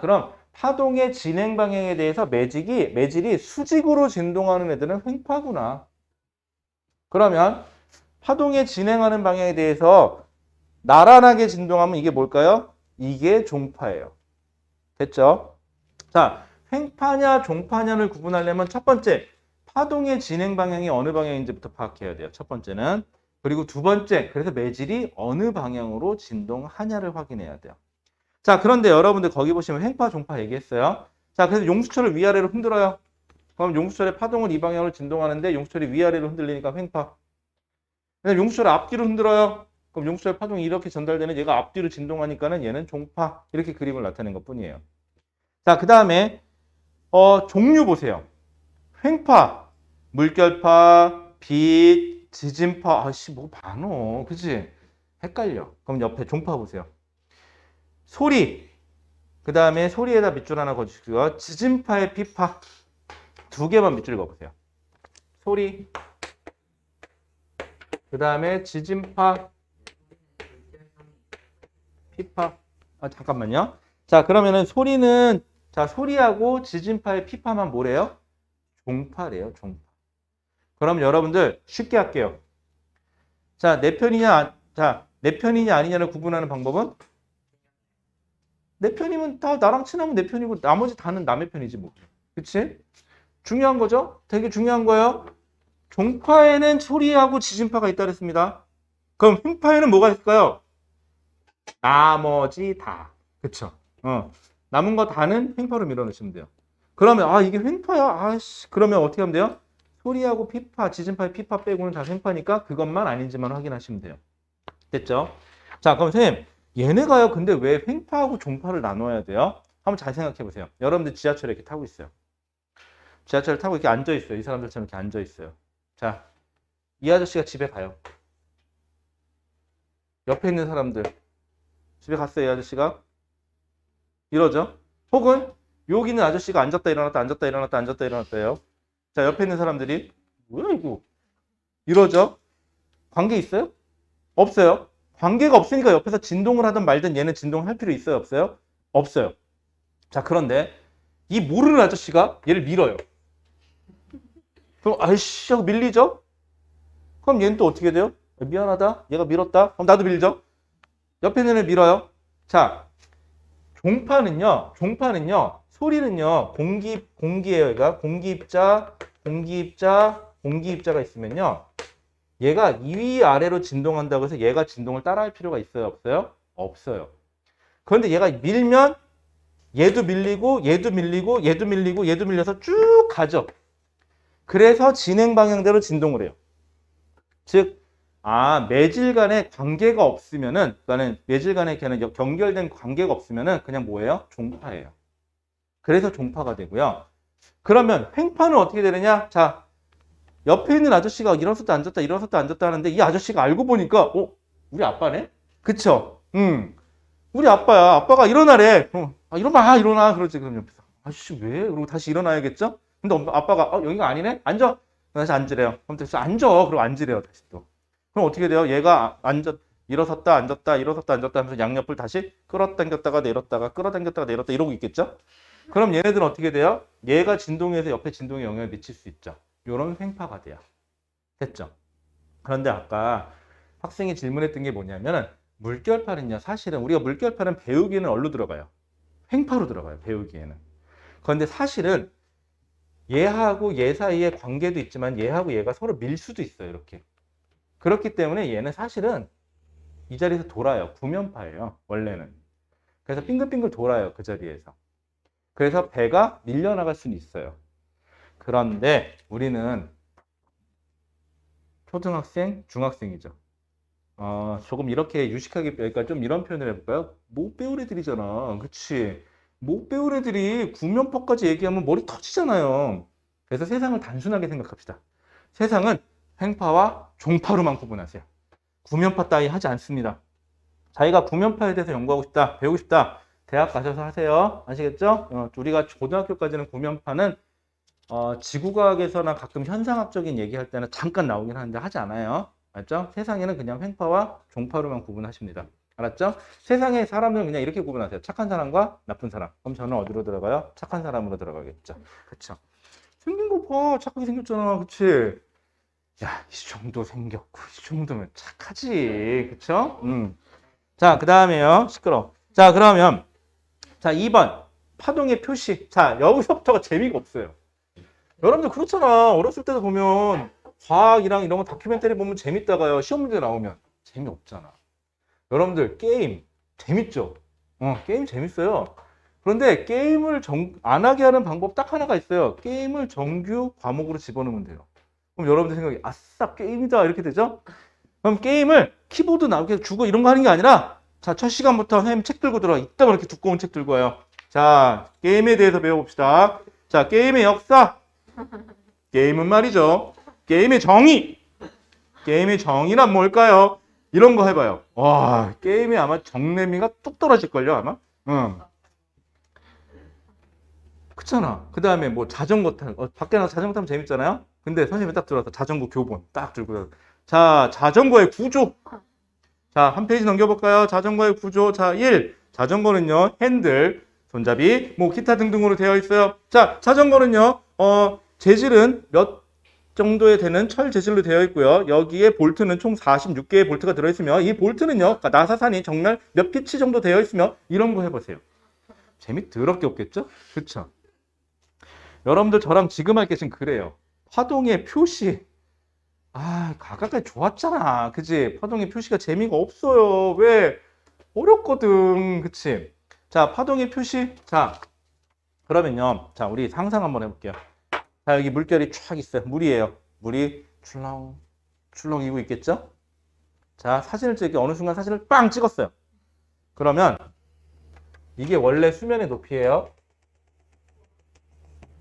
그럼 파동의 진행 방향에 대해서 매질이 수직으로 진동하는 애들은 횡파구나. 그러면 파동의 진행하는 방향에 대해서 나란하게 진동하면 이게 뭘까요? 이게 종파예요. 됐죠? 자, 횡파냐 종파냐를 구분하려면 첫 번째, 파동의 진행 방향이 어느 방향인지부터 파악해야 돼요. 첫 번째는. 그리고 두 번째, 그래서 매질이 어느 방향으로 진동하냐를 확인해야 돼요. 자, 그런데 여러분들 거기 보시면 횡파, 종파 얘기했어요. 자, 그래서 용수철을 위아래로 흔들어요. 그럼 용수철의 파동은 이 방향으로 진동하는데 용수철이 위아래로 흔들리니까 횡파. 그다음에 용수철을 앞뒤로 흔들어요. 그럼 용수철 파동이 이렇게 전달되는 얘가 앞뒤로 진동하니까는 얘는 종파. 이렇게 그림을 나타낸 것 뿐이에요. 자, 그 다음에 종류 보세요. 횡파, 물결파, 빛, 지진파. 뭐 많어. 그치? 헷갈려. 그럼 옆에 종파 보세요. 소리. 그 다음에 소리에다 밑줄 하나 거주시고요. 지진파의 피파. 두 개만 밑줄 그어보세요. 소리. 그 다음에 지진파, 피파. 잠깐만요. 자, 그러면은 소리는, 자, 소리하고 지진파의 피파만 뭐래요? 종파래요, 종파. 그럼 여러분들 쉽게 할게요. 자, 내 편이냐 아니냐를 구분하는 방법은? 내 편이면 다 나랑 친하면 내 편이고 나머지 다는 남의 편이지 뭐. 그치? 중요한 거죠? 되게 중요한 거예요. 종파에는 소리하고 지진파가 있다 그랬습니다. 그럼 횡파에는 뭐가 있을까요? 나머지 다. 그쵸? 남은 거 다는 횡파로 밀어넣으시면 돼요. 그러면 이게 횡파야? 아씨. 그러면 어떻게 하면 돼요? 소리하고 피파, 지진파의 피파 빼고는 다 횡파니까 그것만 아닌지만 확인하시면 돼요. 됐죠? 자, 그럼 선생님, 얘네가요. 근데 왜 횡파하고 종파를 나눠야 돼요? 한번 잘 생각해 보세요. 여러분들 지하철에 이렇게 타고 있어요. 지하철을 타고 이렇게 앉아 있어요. 이 사람들처럼 이렇게 앉아 있어요. 자, 이 아저씨가 집에 가요. 옆에 있는 사람들 집에 갔어요. 이 아저씨가 이러죠. 혹은 여기 있는 아저씨가 앉았다 일어났다 앉았다 일어났다 앉았다 일어났다요. 자, 옆에 있는 사람들이 뭐야 이거 이러죠. 관계 있어요? 없어요. 관계가 없으니까 옆에서 진동을 하든 말든 얘는 진동할 필요 있어요? 없어요? 없어요. 자, 그런데 이 모르는 아저씨가 얘를 밀어요. 그럼 아이씨 하고 밀리죠? 그럼 얘는 또 어떻게 돼요? 미안하다. 얘가 밀었다. 그럼 나도 밀죠. 옆에 있는 애를 밀어요. 자, 종파는요. 소리는요. 공기예요. 얘가 공기입자, 공기입자가 있으면요. 얘가 위 아래로 진동한다고 해서 얘가 진동을 따라할 필요가 있어요? 없어요? 없어요. 그런데 얘가 밀면 얘도 밀리고 얘도 밀리고 얘도 밀리고 얘도 밀려서 쭉 가죠. 그래서 진행 방향대로 진동을 해요. 즉, 매질 간에 관계가 없으면은, 그러니까 매질 간에 그냥 연결된 관계가 없으면은 그냥 뭐예요? 종파예요. 그래서 종파가 되고요. 그러면 횡파는 어떻게 되느냐? 자, 옆에 있는 아저씨가 일어섰다 앉았다 일어섰다 앉았다 하는데 이 아저씨가 알고 보니까 우리 아빠네? 그쵸? 우리 아빠야. 아빠가 일어나래. 일어나. 그러지. 그럼 옆에서 아저씨 왜? 그러고 다시 일어나야겠죠? 근데 아빠가 여기가 아니네? 앉아. 다시 앉으래요. 그럼 다시 앉아. 그리고 앉으래요. 다시 또. 그럼 어떻게 돼요? 얘가 일어섰다 앉았다 일어섰다 앉았다 하면서 양옆을 다시 끌어당겼다가 내렸다가 끌어당겼다가 내렸다 이러고 있겠죠? 그럼 얘네들은 어떻게 돼요? 얘가 진동해서 옆에 진동에 영향을 미칠 수 있죠. 요런 횡파가 돼요. 됐죠? 그런데 아까 학생이 질문했던 게 뭐냐면은 물결파는요. 사실은 우리가 물결파는 배우기에는 어디로 들어가요? 횡파로 들어가요. 배우기에는. 그런데 사실은 얘하고 얘 사이에 관계도 있지만 얘하고 얘가 서로 밀 수도 있어요. 이렇게. 그렇기 때문에 얘는 사실은 이 자리에서 돌아요. 구면파예요. 원래는. 그래서 빙글빙글 돌아요. 그 자리에서. 그래서 배가 밀려나갈 수는 있어요. 그런데 우리는 초등학생, 중학생이죠. 조금 이렇게 유식하게, 그러니까 좀 이런 표현을 해볼까요? 못 배울 애들이잖아. 그치? 못 배울 애들이 구면파까지 얘기하면 머리 터지잖아요. 그래서 세상을 단순하게 생각합시다. 세상은 횡파와 종파로만 구분하세요. 구면파 따위 하지 않습니다. 자기가 구면파에 대해서 연구하고 싶다, 배우고 싶다, 대학 가셔서 하세요. 아시겠죠? 우리가 고등학교까지는 구면파는 지구과학에서나 가끔 현상학적인 얘기할 때는 잠깐 나오긴 하는데 하지 않아요. 알죠? 세상에는 그냥 횡파와 종파로만 구분하십니다. 알았죠? 세상의 사람들은 그냥 이렇게 구분하세요. 착한 사람과 나쁜 사람. 그럼 저는 어디로 들어가요? 착한 사람으로 들어가겠죠. 그쵸? 생긴 거 봐. 착하게 생겼잖아. 그치? 야, 이 정도 생겼고, 이 정도면 착하지. 그쵸? 자, 그 다음에요. 시끄러워. 자, 그러면, 자, 2번. 파동의 표시. 자, 여기서부터가 재미가 없어요. 여러분들 그렇잖아. 어렸을 때도 보면, 과학이랑 이런 거 다큐멘터리 보면 재밌다가요. 시험 문제 나오면 재미없잖아. 여러분들, 게임, 재밌죠? 게임 재밌어요. 그런데 게임을 안 하게 하는 방법 딱 하나가 있어요. 게임을 정규 과목으로 집어넣으면 돼요. 그럼 여러분들 생각이 아싸 게임이다 이렇게 되죠? 그럼 게임을 키보드 나오게 주고 이런 거 하는 게 아니라 자, 첫 시간부터 선생님 책 들고 들어와. 이따가 이렇게 두꺼운 책 들고 와요. 자, 게임에 대해서 배워봅시다. 자, 게임의 역사. 게임은 말이죠. 게임의 정의. 게임의 정의란 뭘까요? 이런 거 해봐요. 와, 게임에 아마 정내미가 뚝 떨어질걸요, 아마? 응. 그렇잖아. 그 다음에 뭐 자전거 타는, 밖에 나가서 자전거 타면 재밌잖아요? 근데 선생님이 딱 들어와서 자전거 교본 딱 들고 자, 자전거의 구조. 자, 한 페이지 넘겨볼까요? 자전거의 구조. 자, 1. 자전거는요, 핸들, 손잡이, 뭐, 기타 등등으로 되어 있어요. 자, 자전거는요, 재질은 몇 정도에 되는 철 재질로 되어 있고요. 여기에 볼트는 총 46개의 볼트가 들어있으며, 이 볼트는요, 그러니까 나사산이 정말 몇 피치 정도 되어 있으며, 이런 거 해보세요. 재미 더럽게 없겠죠? 그쵸? 여러분들 저랑 지금 할 게 지금 그래요. 파동의 표시. 아, 가까이 좋았잖아. 그치? 파동의 표시가 재미가 없어요. 왜? 어렵거든. 그치? 자, 파동의 표시. 자, 그러면요. 자, 우리 상상 한번 해볼게요. 자, 여기 물결이 쫙 있어요. 물이에요. 물이 출렁, 출렁이고 있겠죠? 자, 사진을 찍기 어느 순간 사진을 빵 찍었어요. 그러면 이게 원래 수면의 높이예요.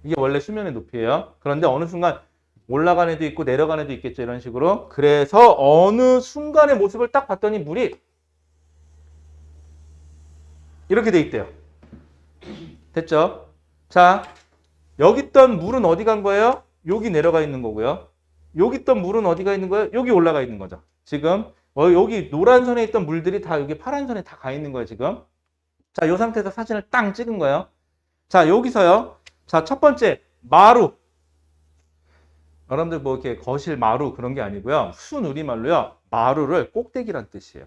이게 원래 수면의 높이예요. 그런데 어느 순간 올라가는 애도 있고 내려가는 애도 있겠죠. 이런 식으로. 그래서 어느 순간의 모습을 딱 봤더니 물이 이렇게 돼 있대요. 됐죠? 자, 여기 있던 물은 어디 간 거예요? 여기 내려가 있는 거고요. 여기 있던 물은 어디가 있는 거예요? 여기 올라가 있는 거죠. 지금 여기 노란 선에 있던 물들이 다 여기 파란 선에 다 가 있는 거예요. 지금. 자, 이 상태에서 사진을 땅 찍은 거예요. 자, 여기서요. 자, 첫 번째 마루. 여러분들 뭐 이렇게 거실 마루 그런 게 아니고요. 순 우리말로요. 마루를 꼭대기란 뜻이에요.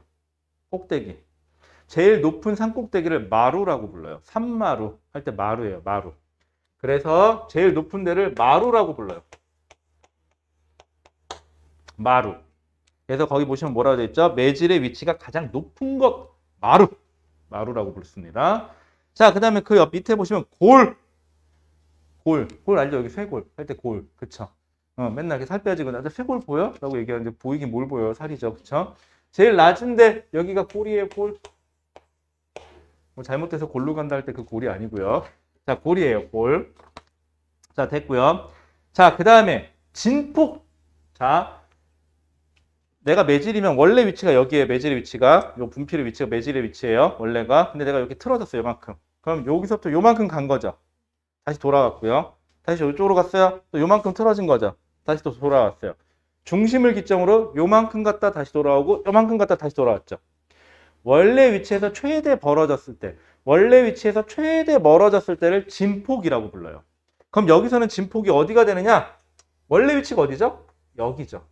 꼭대기. 제일 높은 산 꼭대기를 마루라고 불러요. 산마루 할 때 마루예요. 마루. 그래서 제일 높은 데를 마루라고 불러요. 마루. 그래서 거기 보시면 뭐라고 되어 있죠? 매질의 위치가 가장 높은 것 마루. 마루라고 부릅니다. 자, 그 다음에 그 옆 밑에 보시면 골. 골 알죠? 여기 쇄골 할 때 골. 그쵸? 맨날 이렇게 살 빼지고 나한테 쇄골 보여? 라고 얘기하는데 보이긴 뭘 보여요? 살이죠. 그쵸? 제일 낮은데 여기가 골이에요. 골. 뭐 잘못해서 골로 간다 할 때 그 골이 아니고요. 자, 골이에요. 골. 자, 됐고요. 자, 그 다음에 진폭. 자, 내가 매질이면 원래 위치가 여기에 매질의 위치가 요 분필의 위치가 매질의 위치예요. 원래가. 근데 내가 이렇게 틀어졌어요. 요만큼. 그럼 여기서부터 요만큼 간 거죠. 다시 돌아갔고요. 다시 이쪽으로 갔어요. 또 요만큼 틀어진 거죠. 다시 또 돌아왔어요. 중심을 기점으로 요만큼 갔다 다시 돌아오고 요만큼 갔다 다시 돌아왔죠. 원래 위치에서 최대 벌어졌을 때, 원래 위치에서 최대 멀어졌을 때를 진폭이라고 불러요. 그럼 여기서는 진폭이 어디가 되느냐? 원래 위치가 어디죠? 여기죠.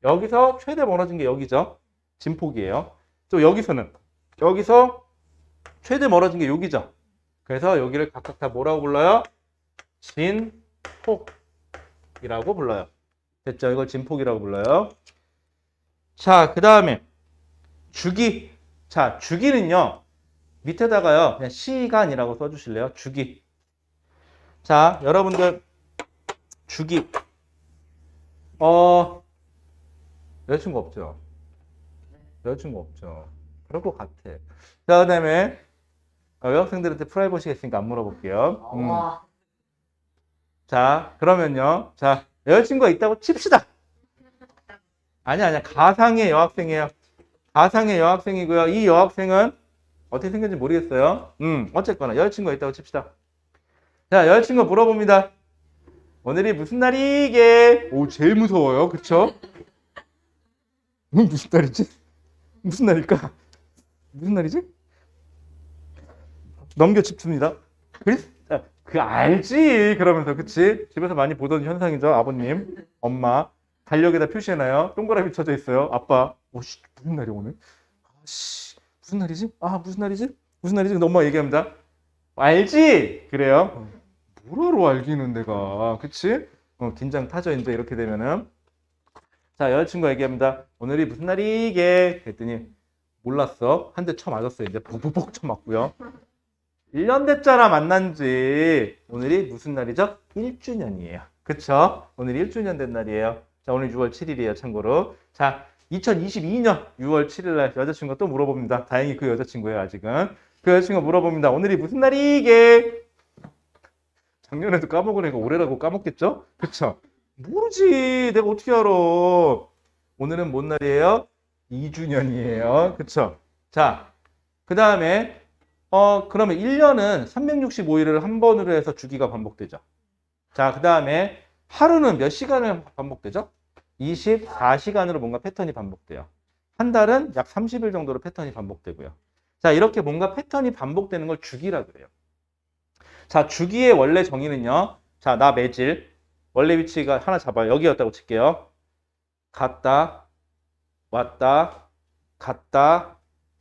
여기서 최대 멀어진 게 여기죠. 진폭이에요. 또 여기서는 여기서 최대 멀어진 게 여기죠. 그래서 여기를 각각 다 뭐라고 불러요? 진폭이라고 불러요. 됐죠? 이걸 진폭이라고 불러요. 자, 그 다음에 주기. 자, 주기는요. 밑에다가요. 그냥 시간이라고 써주실래요? 주기. 자, 여러분들 주기. 여자친구 없죠? 여자친구 없죠? 그럴 것 같아. 자, 그 다음에 여학생들한테 프라이버시가 있으니까 안 물어볼게요. 자, 그러면요. 자, 여자친구가 있다고 칩시다. 아니야. 가상의 여학생이에요. 가상의 여학생이고요. 이 여학생은 어떻게 생겼는지 모르겠어요. 어쨌거나 여자친구가 있다고 칩시다. 자, 여자친구 물어봅니다. 오늘이 무슨 날이게? 오, 제일 무서워요. 그쵸? 무슨 날이지? 무슨 날일까? 무슨 날이지? 넘겨 짚습니다. 그 알지? 그러면서 그치? 집에서 많이 보던 현상이죠. 아버님, 엄마 달력에다 표시해놔요. 동그라미 쳐져 있어요. 아빠, 오씨 무슨 날이야 오늘? 아씨 무슨 날이지? 아 무슨 날이지? 무슨 날이지? 근데 엄마가 얘기합니다. 알지? 그래요. 뭐라로 알기는 내가 그치? 긴장 타죠 이제 이렇게 되면은. 자, 여자친구가 얘기합니다. 오늘이 무슨 날이게? 그랬더니 몰랐어. 한 대 쳐맞았어요. 이제 푹푹푹 쳐맞고요. 1년 됐잖아 만난 지. 오늘이 무슨 날이죠? 1주년이에요. 그쵸? 오늘이 1주년 된 날이에요. 자, 오늘 6월 7일이에요. 참고로. 자, 2022년 6월 7일 날 여자친구가 또 물어봅니다. 다행히 그 여자친구예요. 아직은. 그 여자친구가 물어봅니다. 오늘이 무슨 날이게? 작년에도 까먹으니까 올해라고 까먹겠죠? 그쵸? 모르지. 내가 어떻게 알아. 오늘은 뭔 날이에요? 2주년이에요. 그쵸? 자, 그 다음에 그러면 1년은 365일을 한 번으로 해서 주기가 반복되죠. 자, 그 다음에 하루는 몇 시간을 반복되죠? 24시간으로 뭔가 패턴이 반복돼요. 한 달은 약 30일 정도로 패턴이 반복되고요. 자, 이렇게 뭔가 패턴이 반복되는 걸 주기라 그래요. 자, 주기의 원래 정의는요. 자, 나 매질. 원래 위치가 하나 잡아요. 여기였다고 칠게요. 갔다, 왔다, 갔다,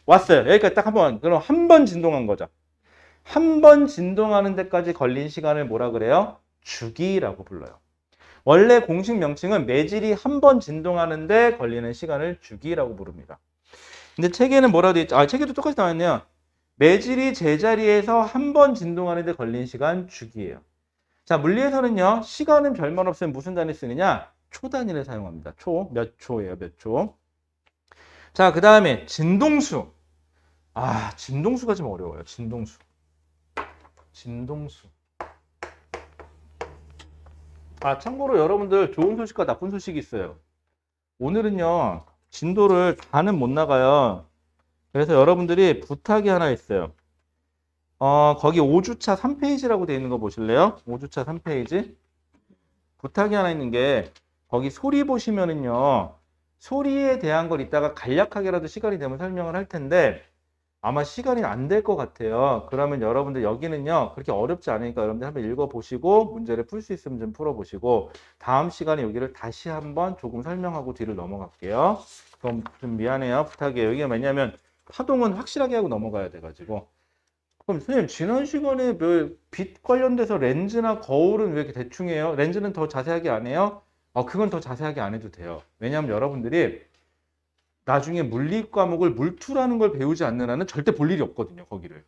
왔어요. 여기까지 딱 한 번. 그럼 한 번 진동한 거죠. 한 번 진동하는 데까지 걸린 시간을 뭐라 그래요? 주기라고 불러요. 원래 공식 명칭은 매질이 한 번 진동하는데 걸리는 시간을 주기라고 부릅니다. 근데 책에는 뭐라고 돼 있죠? 아, 책에도 똑같이 나왔네요. 매질이 제자리에서 한 번 진동하는데 걸린 시간 주기예요. 자, 물리에서는요. 시간은 별말 없으면 무슨 단위 쓰느냐? 초 단위를 사용합니다. 몇 초예요, 몇 초. 자, 그 다음에 진동수. 아, 진동수가 좀 어려워요. 진동수. 아, 참고로 여러분들 좋은 소식과 나쁜 소식이 있어요. 오늘은요, 진도를 다는 못 나가요. 그래서 여러분들이 부탁이 하나 있어요. 거기 5주차 3페이지라고 되어 있는 거 보실래요? 5주차 3페이지. 부탁이 하나 있는 게, 거기 소리 보시면은요, 소리에 대한 걸 이따가 간략하게라도 시간이 되면 설명을 할 텐데, 아마 시간이 안 될 것 같아요. 그러면 여러분들 여기는요, 그렇게 어렵지 않으니까 여러분들 한번 읽어보시고, 문제를 풀 수 있으면 좀 풀어보시고, 다음 시간에 여기를 다시 한번 조금 설명하고 뒤를 넘어갈게요. 그럼 좀 미안해요. 부탁이에요. 이게 왜냐면, 파동은 확실하게 하고 넘어가야 돼가지고. 그럼 선생님, 지난 시간에 빛 관련돼서 렌즈나 거울은 왜 이렇게 대충 해요? 렌즈는 더 자세하게 안 해요? 그건 더 자세하게 안 해도 돼요. 왜냐하면 여러분들이 나중에 물리 과목을 물투라는 걸 배우지 않는 한은 절대 볼 일이 없거든요, 거기를.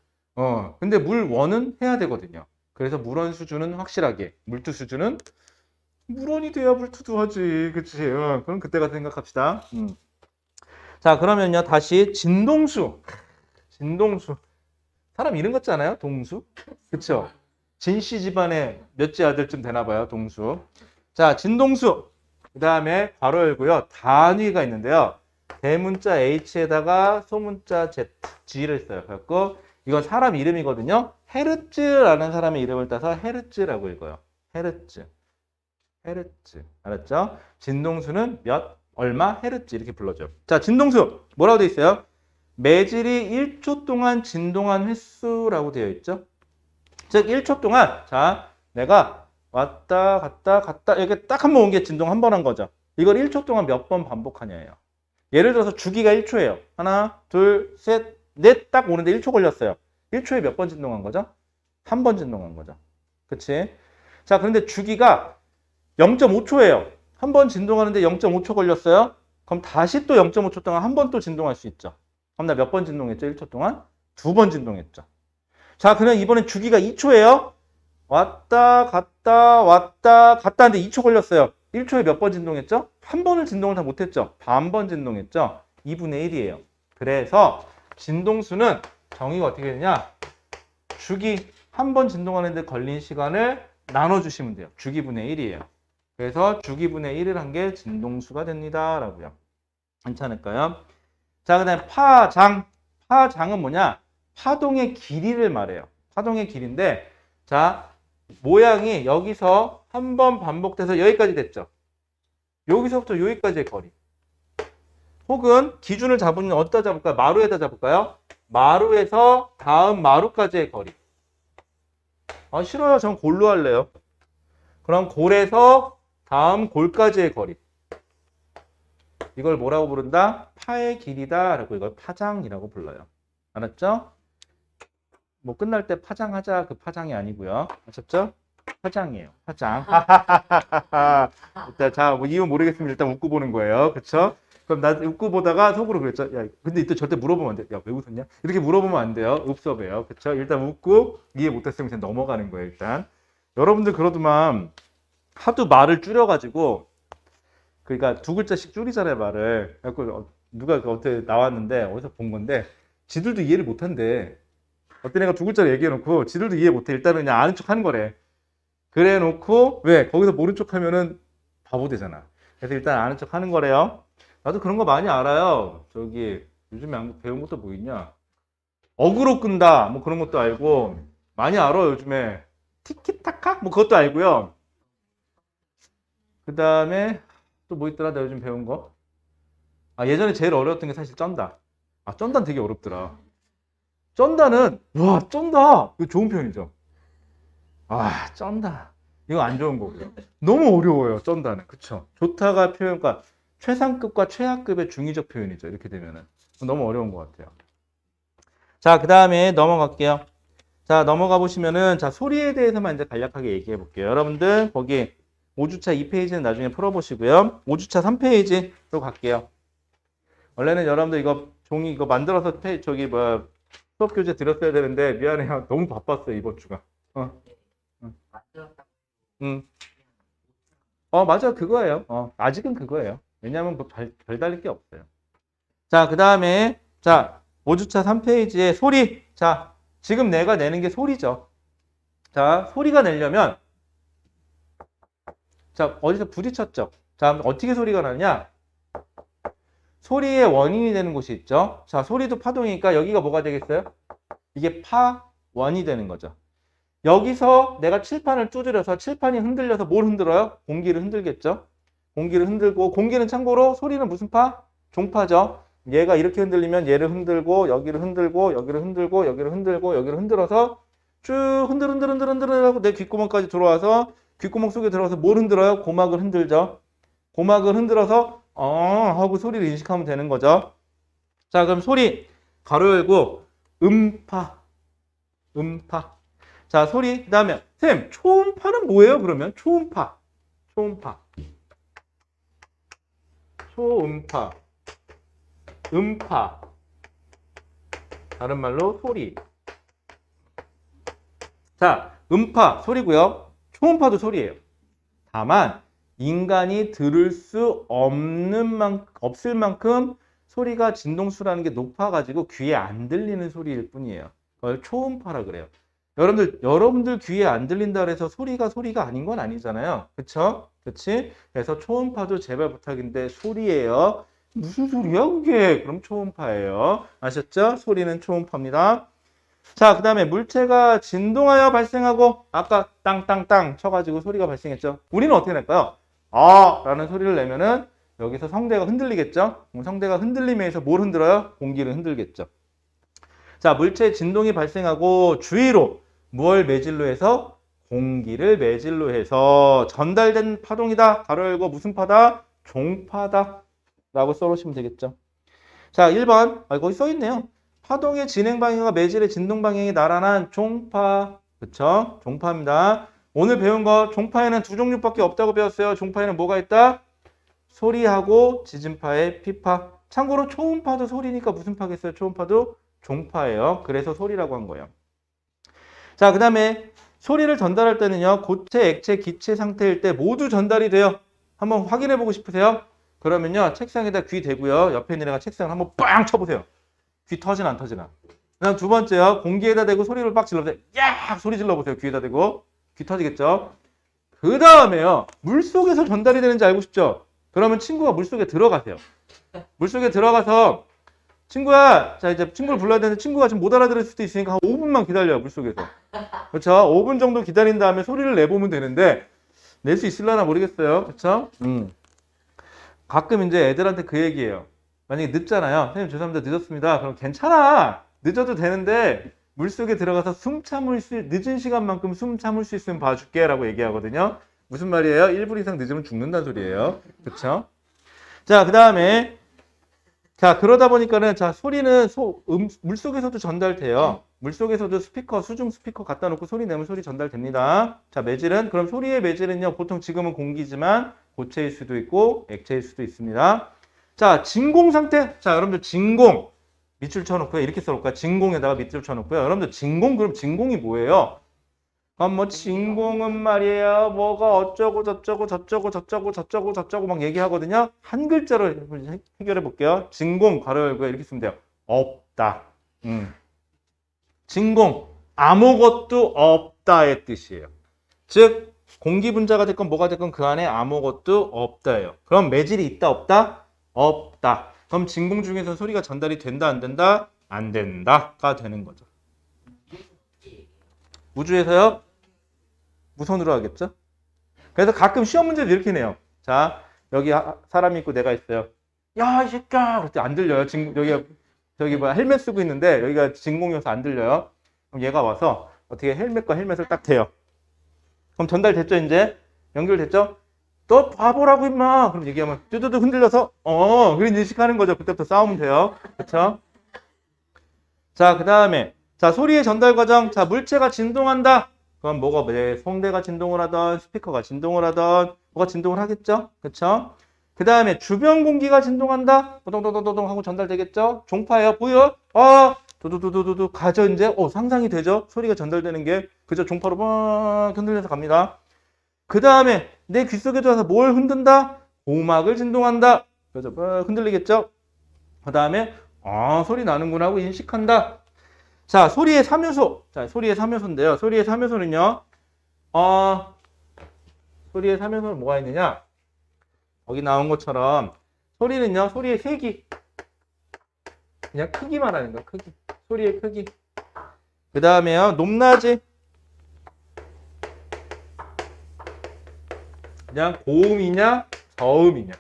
근데 물원은 해야 되거든요. 그래서 물원 수준은 확실하게, 물투 수준은 물원이 돼야 물투도 하지, 그치? 그럼 그때 가서 생각합시다. 자, 그러면요, 다시 진동수. 사람 이름 같지 않아요? 동수? 그쵸? 진씨 집안에 몇째 아들쯤 되나 봐요, 동수. 자, 진동수. 그 다음에 괄호 열고요, 단위가 있는데요. 대문자 H에다가 소문자 Z, G를 써요. 그래갖고 이건 사람 이름이거든요. 헤르츠라는 사람의 이름을 따서 헤르츠라고 읽어요. 헤르츠. 알았죠? 진동수는 몇, 얼마, 헤르츠 이렇게 불러줘요. 자, 진동수 뭐라고 돼 있어요? 매질이 1초 동안 진동한 횟수라고 되어 있죠. 즉 1초 동안 자, 내가 왔다 갔다 이렇게 딱 한 번 온 게 진동 한 번 한 거죠. 이걸 1초 동안 몇 번 반복하냐예요. 예를 들어서 주기가 1초예요. 하나, 둘, 셋, 넷 딱 오는데 1초 걸렸어요. 1초에 몇 번 진동한 거죠? 한 번 진동한 거죠. 그치? 자, 그런데 주기가 0.5초예요. 한 번 진동하는데 0.5초 걸렸어요. 그럼 다시 또 0.5초 동안 한 번 또 진동할 수 있죠. 그럼 나 몇 번 진동했죠? 1초 동안? 2번 진동했죠. 자, 그럼 이번엔 주기가 2초예요. 왔다 갔다 하는데 2초 걸렸어요. 1초에 몇 번 진동했죠? 한 번을 진동을 다 못했죠. 반번 진동했죠. 2분의 1이에요. 그래서 진동수는 정의가 어떻게 되냐? 주기 한 번 진동하는데 걸린 시간을 나눠주시면 돼요. 주기분의 1이에요. 그래서 주기분의 1을 한 게 진동수가 됩니다. 라고요. 괜찮을까요? 자, 그 다음에 파장. 파장은 뭐냐? 파동의 길이를 말해요. 파동의 길인데, 자, 모양이 여기서 한 번 반복돼서 여기까지 됐죠. 여기서부터 여기까지의 거리. 혹은 기준을 잡으면 어디다 잡을까요? 마루에다 잡을까요? 마루에서 다음 마루까지의 거리. 아, 싫어요. 전 골로 할래요. 그럼 골에서 다음 골까지의 거리. 이걸 뭐라고 부른다? 파의 길이다 라고 이걸 파장이라고 불러요. 알았죠? 뭐 끝날 때 파장하자 그 파장이 아니고요. 아셨죠? 파장이에요. 파장. 일단 자, 뭐 이유 모르겠으면 일단 웃고 보는 거예요. 그쵸? 그럼 나 웃고 보다가 속으로 그랬죠. 야, 근데 이때 절대 물어보면 안 돼. 야, 왜 웃었냐? 이렇게 물어보면 안 돼요. 읍섭이에요. 그쵸? 일단 웃고 이해 못했으면 그냥 넘어가는 거예요, 일단. 여러분들 그러더만 하도 말을 줄여가지고 그러니까 두 글자씩 줄이잖아요, 말을. 그래갖고 누가 어떻게 나왔는데 어디서 본 건데 지들도 이해를 못한대. 어떤 애가 두 글자를 얘기해놓고 지들도 이해 못해. 일단은 그냥 아는 척 하는 거래. 그래 놓고 왜? 거기서 모른 척 하면은 바보 되잖아. 그래서 일단 아는 척 하는 거래요. 나도 그런 거 많이 알아요. 저기 요즘에 배운 것도 뭐 있냐? 어그로 끈다. 뭐 그런 것도 알고 많이 알아 요즘에. 티키타카? 뭐 그것도 알고요. 그 다음에 또 뭐 있더라? 나 요즘 배운 거? 아, 예전에 제일 어려웠던 게 사실 쩐다. 아, 쩐다는 되게 어렵더라. 쩐다는, 와, 쩐다! 이거 좋은 표현이죠. 아, 쩐다. 이거 안 좋은 거고요. 너무 어려워요, 쩐다는. 그쵸? 좋다가 표현, 그러니까 최상급과 최하급의 중의적 표현이죠. 이렇게 되면은. 너무 어려운 것 같아요. 자, 그 다음에 넘어갈게요. 자, 넘어가 보시면은, 자, 소리에 대해서만 이제 간략하게 얘기해 볼게요. 여러분들, 거기 5주차 2페이지는 나중에 풀어보시고요. 5주차 3페이지로 갈게요. 원래는 여러분들 이거 종이 이거 만들어서 저기 뭐야 수업 교재 드렸어야 되는데 미안해요. 너무 바빴어요 이번 주가. 만들었다. 음. 맞아 그거예요. 아직은 그거예요. 왜냐하면 뭐 별 달릴 게 없어요. 자, 그 다음에 자 5주차 3페이지에 소리. 자, 지금 내가 내는 게 소리죠. 자, 소리가 내려면 자 어디서 부딪혔죠. 자, 어떻게 소리가 나냐? 소리의 원인이 되는 곳이 있죠. 자, 소리도 파동이니까 여기가 뭐가 되겠어요? 이게 파원이 되는 거죠. 여기서 내가 칠판을 두드려서 칠판이 흔들려서 뭘 흔들어요? 공기를 흔들겠죠. 공기를 흔들고 공기는 참고로 소리는 무슨 파? 종파죠. 얘가 이렇게 흔들리면 얘를 흔들고 여기를 흔들고 여기를 흔들고 여기를 흔들고 여기를 흔들어서 쭉 흔들 하고 내 귓구멍까지 들어와서 귓구멍 속에 들어가서 뭘 흔들어요? 고막을 흔들죠. 고막을 흔들어서 하고 소리를 인식하면 되는 거죠. 자, 그럼 소리 가로 열고 음파. 자, 소리 그다음에 쌤 초음파는 뭐예요? 그러면 초음파. 음파. 다른 말로 소리. 자, 음파 소리고요. 초음파도 소리예요. 다만 인간이 들을 수 없을 만큼 소리가 진동수라는 게 높아가지고 귀에 안 들리는 소리일 뿐이에요. 그걸 초음파라 그래요. 여러분들 귀에 안 들린다 그래서 소리가 아닌 건 아니잖아요. 그쵸? 그치? 그래서 초음파도 제발 부탁인데 소리예요. 무슨 소리야 그게? 그럼 초음파예요. 아셨죠? 소리는 초음파입니다. 자, 그 다음에 물체가 진동하여 발생하고 아까 땅땅땅 쳐가지고 소리가 발생했죠. 우리는 어떻게 낼까요? 라는 소리를 내면은 여기서 성대가 흔들리겠죠. 성대가 흔들림에 의해서 뭘 흔들어요? 공기를 흔들겠죠. 자, 물체의 진동이 발생하고 주위로 무엇을 매질로 해서? 공기를 매질로 해서 전달된 파동이다. 가로 열고 무슨 파다? 종파다. 라고 써놓으시면 되겠죠. 자, 1번. 거기 써있네요. 파동의 진행 방향과 매질의 진동 방향이 나란한 종파. 그쵸? 종파입니다. 오늘 배운 거 종파에는 두 종류밖에 없다고 배웠어요. 종파에는 뭐가 있다? 소리하고 지진파의 피파. 참고로 초음파도 소리니까 무슨 파겠어요? 초음파도 종파예요. 그래서 소리라고 한 거예요. 자, 그 다음에 소리를 전달할 때는요. 고체, 액체, 기체 상태일 때 모두 전달이 돼요. 한번 확인해 보고 싶으세요? 그러면요. 책상에다 귀 대고요. 옆에 있는 애가 책상을 한번 빵 쳐보세요. 귀 터지나 안 터지나. 그다음 두 번째요. 공기에다 대고 소리를 빡 질러보세요. 야! 소리 질러보세요. 귀에다 대고. 귀 터지겠죠? 그 다음에요. 물속에서 전달이 되는지 알고 싶죠? 그러면 친구가 물속에 들어가세요. 물속에 들어가서 친구야, 자 이제 친구를 불러야 되는데 친구가 지금 못 알아들을 수도 있으니까 한 5분만 기다려요. 물속에서. 그렇죠? 5분 정도 기다린 다음에 소리를 내보면 되는데 낼 수 있을려나 모르겠어요. 그렇죠? 가끔 이제 애들한테 그 얘기예요. 만약에 늦잖아요. 선생님 죄송합니다. 늦었습니다. 그럼 괜찮아. 늦어도 되는데 물속에 들어가서 늦은 시간만큼 숨 참을 수 있으면 봐줄게 라고 얘기하거든요. 무슨 말이에요? 1분 이상 늦으면 죽는다는 소리예요. 그쵸? 자, 그 다음에 자, 그러다 보니까는 자, 소리는 물속에서도 전달돼요. 물속에서도 수중 스피커 갖다 놓고 소리 내면 소리 전달됩니다. 자, 매질은 그럼 소리의 매질은요. 보통 지금은 공기지만 고체일 수도 있고 액체일 수도 있습니다. 자, 진공 상태. 자, 여러분들 진공. 밑줄 쳐놓고요. 이렇게 써놓을까요? 진공에다가 밑줄 쳐놓고요. 여러분들 그럼 진공이 뭐예요? 뭐 진공은 말이에요. 뭐가 어쩌고 저쩌고 막 얘기하거든요. 한 글자로 해결해 볼게요. 진공 가로 열고 이렇게 쓰면 돼요. 없다. 진공 아무것도 없다의 뜻이에요. 즉 공기 분자가 됐건 뭐가 됐건 그 안에 아무것도 없다예요. 그럼 매질이 있다 없다? 없다. 그럼 진공 중에서 소리가 전달이 된다 안 된다? 안 된다가 되는 거죠. 우주에서요? 무선으로 하겠죠? 그래서 가끔 시험 문제도 이렇게 내요. 자, 여기 사람이 있고 내가 있어요. 야, 이 새끼야! 그때 안 들려요. 여기가, 저기 뭐야, 헬멧 쓰고 있는데, 여기가 진공이어서 안 들려요. 그럼 얘가 와서 어떻게 헬멧과 헬멧을 딱 대요. 그럼 전달됐죠, 이제? 연결됐죠? 너 바보라고, 임마! 그럼 얘기하면 뚜두두 흔들려서, 그런 인식하는 거죠. 그때부터 싸우면 돼요. 그쵸? 자, 그 다음에, 자, 소리의 전달 과정. 자, 물체가 진동한다. 그럼 뭐가, 성대가 진동을 하던, 스피커가 진동을 하던, 뭐가 진동을 하겠죠? 그쵸? 그 다음에 주변 공기가 진동한다. 도동도동도동 하고 전달되겠죠? 종파예요. 보여? 두두두두두두 가죠, 이제? 상상이 되죠? 소리가 전달되는 게. 그죠? 종파로 막 흔들려서 갑니다. 그 다음에 내 귀 속에 들어와서 뭘 흔든다? 고막을 진동한다. 그죠? 흔들리겠죠? 그 다음에, 소리 나는구나 하고 인식한다. 자, 소리의 3요소. 자, 소리의 3요소인데요. 소리의 3요소는요, 소리의 3요소는 뭐가 있느냐? 거기 나온 것처럼 소리는요, 소리의 세기. 그냥 크기 말하는 거야, 크기. 소리의 크기. 그 다음에요, 높낮이. 그냥 고음이냐, 저음이냐.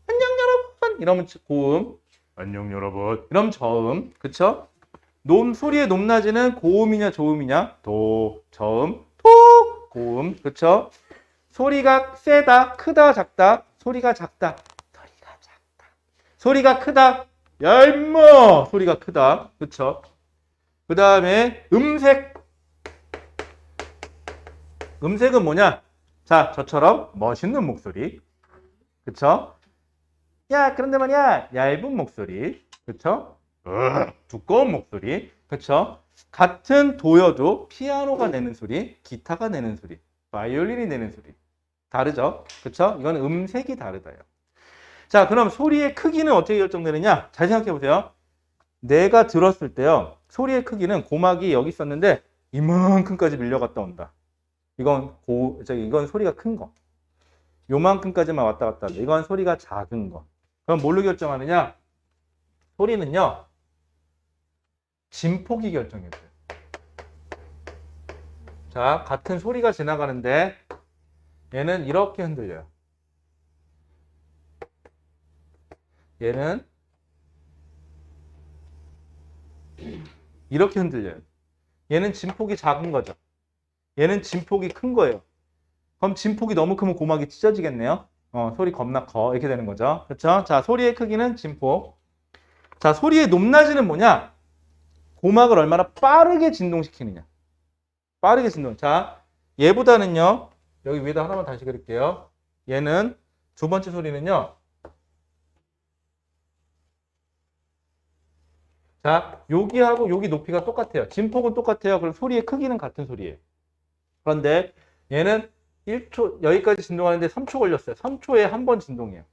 안녕 여러분! 이러면 고음. 안녕 여러분. 이러면 저음. 그쵸? 소리의 높낮이는 고음이냐, 저음이냐. 도, 저음, 토, 고음. 그쵸? 소리가 세다, 크다, 작다. 소리가 작다. 소리가 작다. 소리가 크다. 야, 임마! 소리가 크다. 그쵸? 그 다음에 음색. 음색은 뭐냐? 자, 저처럼 멋있는 목소리. 그쵸? 야, 그런데 말이야. 얇은 목소리. 그쵸? 두꺼운 목소리. 그쵸? 같은 도여도 피아노가 내는 소리, 기타가 내는 소리, 바이올린이 내는 소리. 다르죠? 그쵸? 이건 음색이 다르다요. 자, 그럼 소리의 크기는 어떻게 결정되느냐? 잘 생각해 보세요. 내가 들었을 때요. 소리의 크기는 고막이 여기 있었는데 이만큼까지 밀려갔다 온다. 이건 이건 소리가 큰 거. 요만큼까지만 왔다 갔다 한다. 이건 소리가 작은 거. 그럼 뭘로 결정하느냐? 소리는요. 진폭이 결정해줘요. 자, 같은 소리가 지나가는데 얘는 이렇게 흔들려요. 얘는 이렇게 흔들려요. 얘는 진폭이 작은 거죠. 얘는 진폭이 큰 거예요. 그럼 진폭이 너무 크면 고막이 찢어지겠네요. 소리 겁나 커. 이렇게 되는 거죠. 그렇죠? 자, 소리의 크기는 진폭. 자, 소리의 높낮이는 뭐냐? 고막을 얼마나 빠르게 진동시키느냐. 빠르게 진동. 자, 얘보다는요. 여기 위에다 하나만 다시 그릴게요. 얘는 두 번째 소리는요. 자, 여기하고 여기 높이가 똑같아요. 진폭은 똑같아요. 그럼 소리의 크기는 같은 소리예요. 그런데 얘는 1초, 여기까지 진동하는데 3초 걸렸어요. 3초에 한 번 진동해요.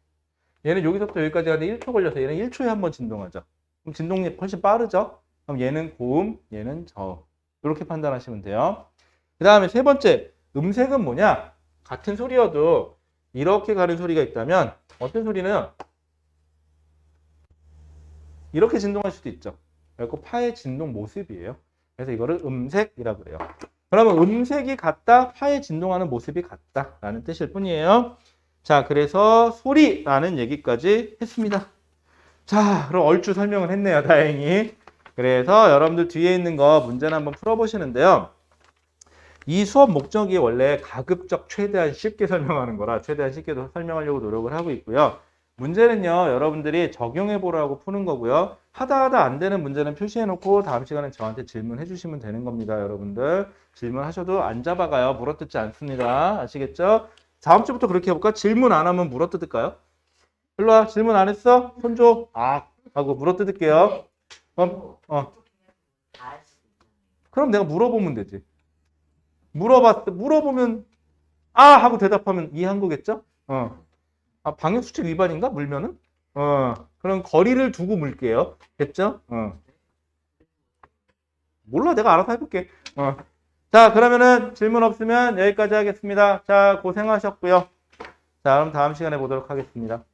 얘는 여기서부터 여기까지 가는데 1초 걸려서 얘는 1초에 한 번 진동하죠. 그럼 진동이 훨씬 빠르죠? 그럼 얘는 고음, 얘는 저음. 이렇게 판단하시면 돼요. 그 다음에 세 번째, 음색은 뭐냐? 같은 소리여도 이렇게 가는 소리가 있다면 어떤 소리는 이렇게 진동할 수도 있죠. 그리고 파의 진동 모습이에요. 그래서 이거를 음색이라고 그래요. 그러면 음색이 같다, 파의 진동하는 모습이 같다라는 뜻일 뿐이에요. 자, 그래서 소리라는 얘기까지 했습니다. 자, 그럼 얼추 설명을 했네요. 다행히. 그래서 여러분들 뒤에 있는 거 문제는 한번 풀어보시는데요. 이 수업 목적이 원래 가급적 최대한 쉽게 설명하는 거라 최대한 쉽게 설명하려고 노력을 하고 있고요. 문제는요, 여러분들이 적용해 보라고 푸는 거고요. 하다 안 되는 문제는 표시해 놓고 다음 시간에 저한테 질문해 주시면 되는 겁니다. 여러분들 질문하셔도 안 잡아가요. 물어뜯지 않습니다. 아시겠죠? 다음 주부터 그렇게 해볼까? 질문 안 하면 물어뜯을까요? 일로 와. 질문 안 했어? 손 줘. 하고 물어뜯을게요. 그럼 내가 물어보면 되지. 물어보면 하고 대답하면 이해한 거겠죠? 방역수칙 위반인가? 물면은? 그럼 거리를 두고 물게요. 됐죠? 몰라. 내가 알아서 해볼게. 자, 그러면은 질문 없으면 여기까지 하겠습니다. 자, 고생하셨고요. 자, 그럼 다음 시간에 보도록 하겠습니다.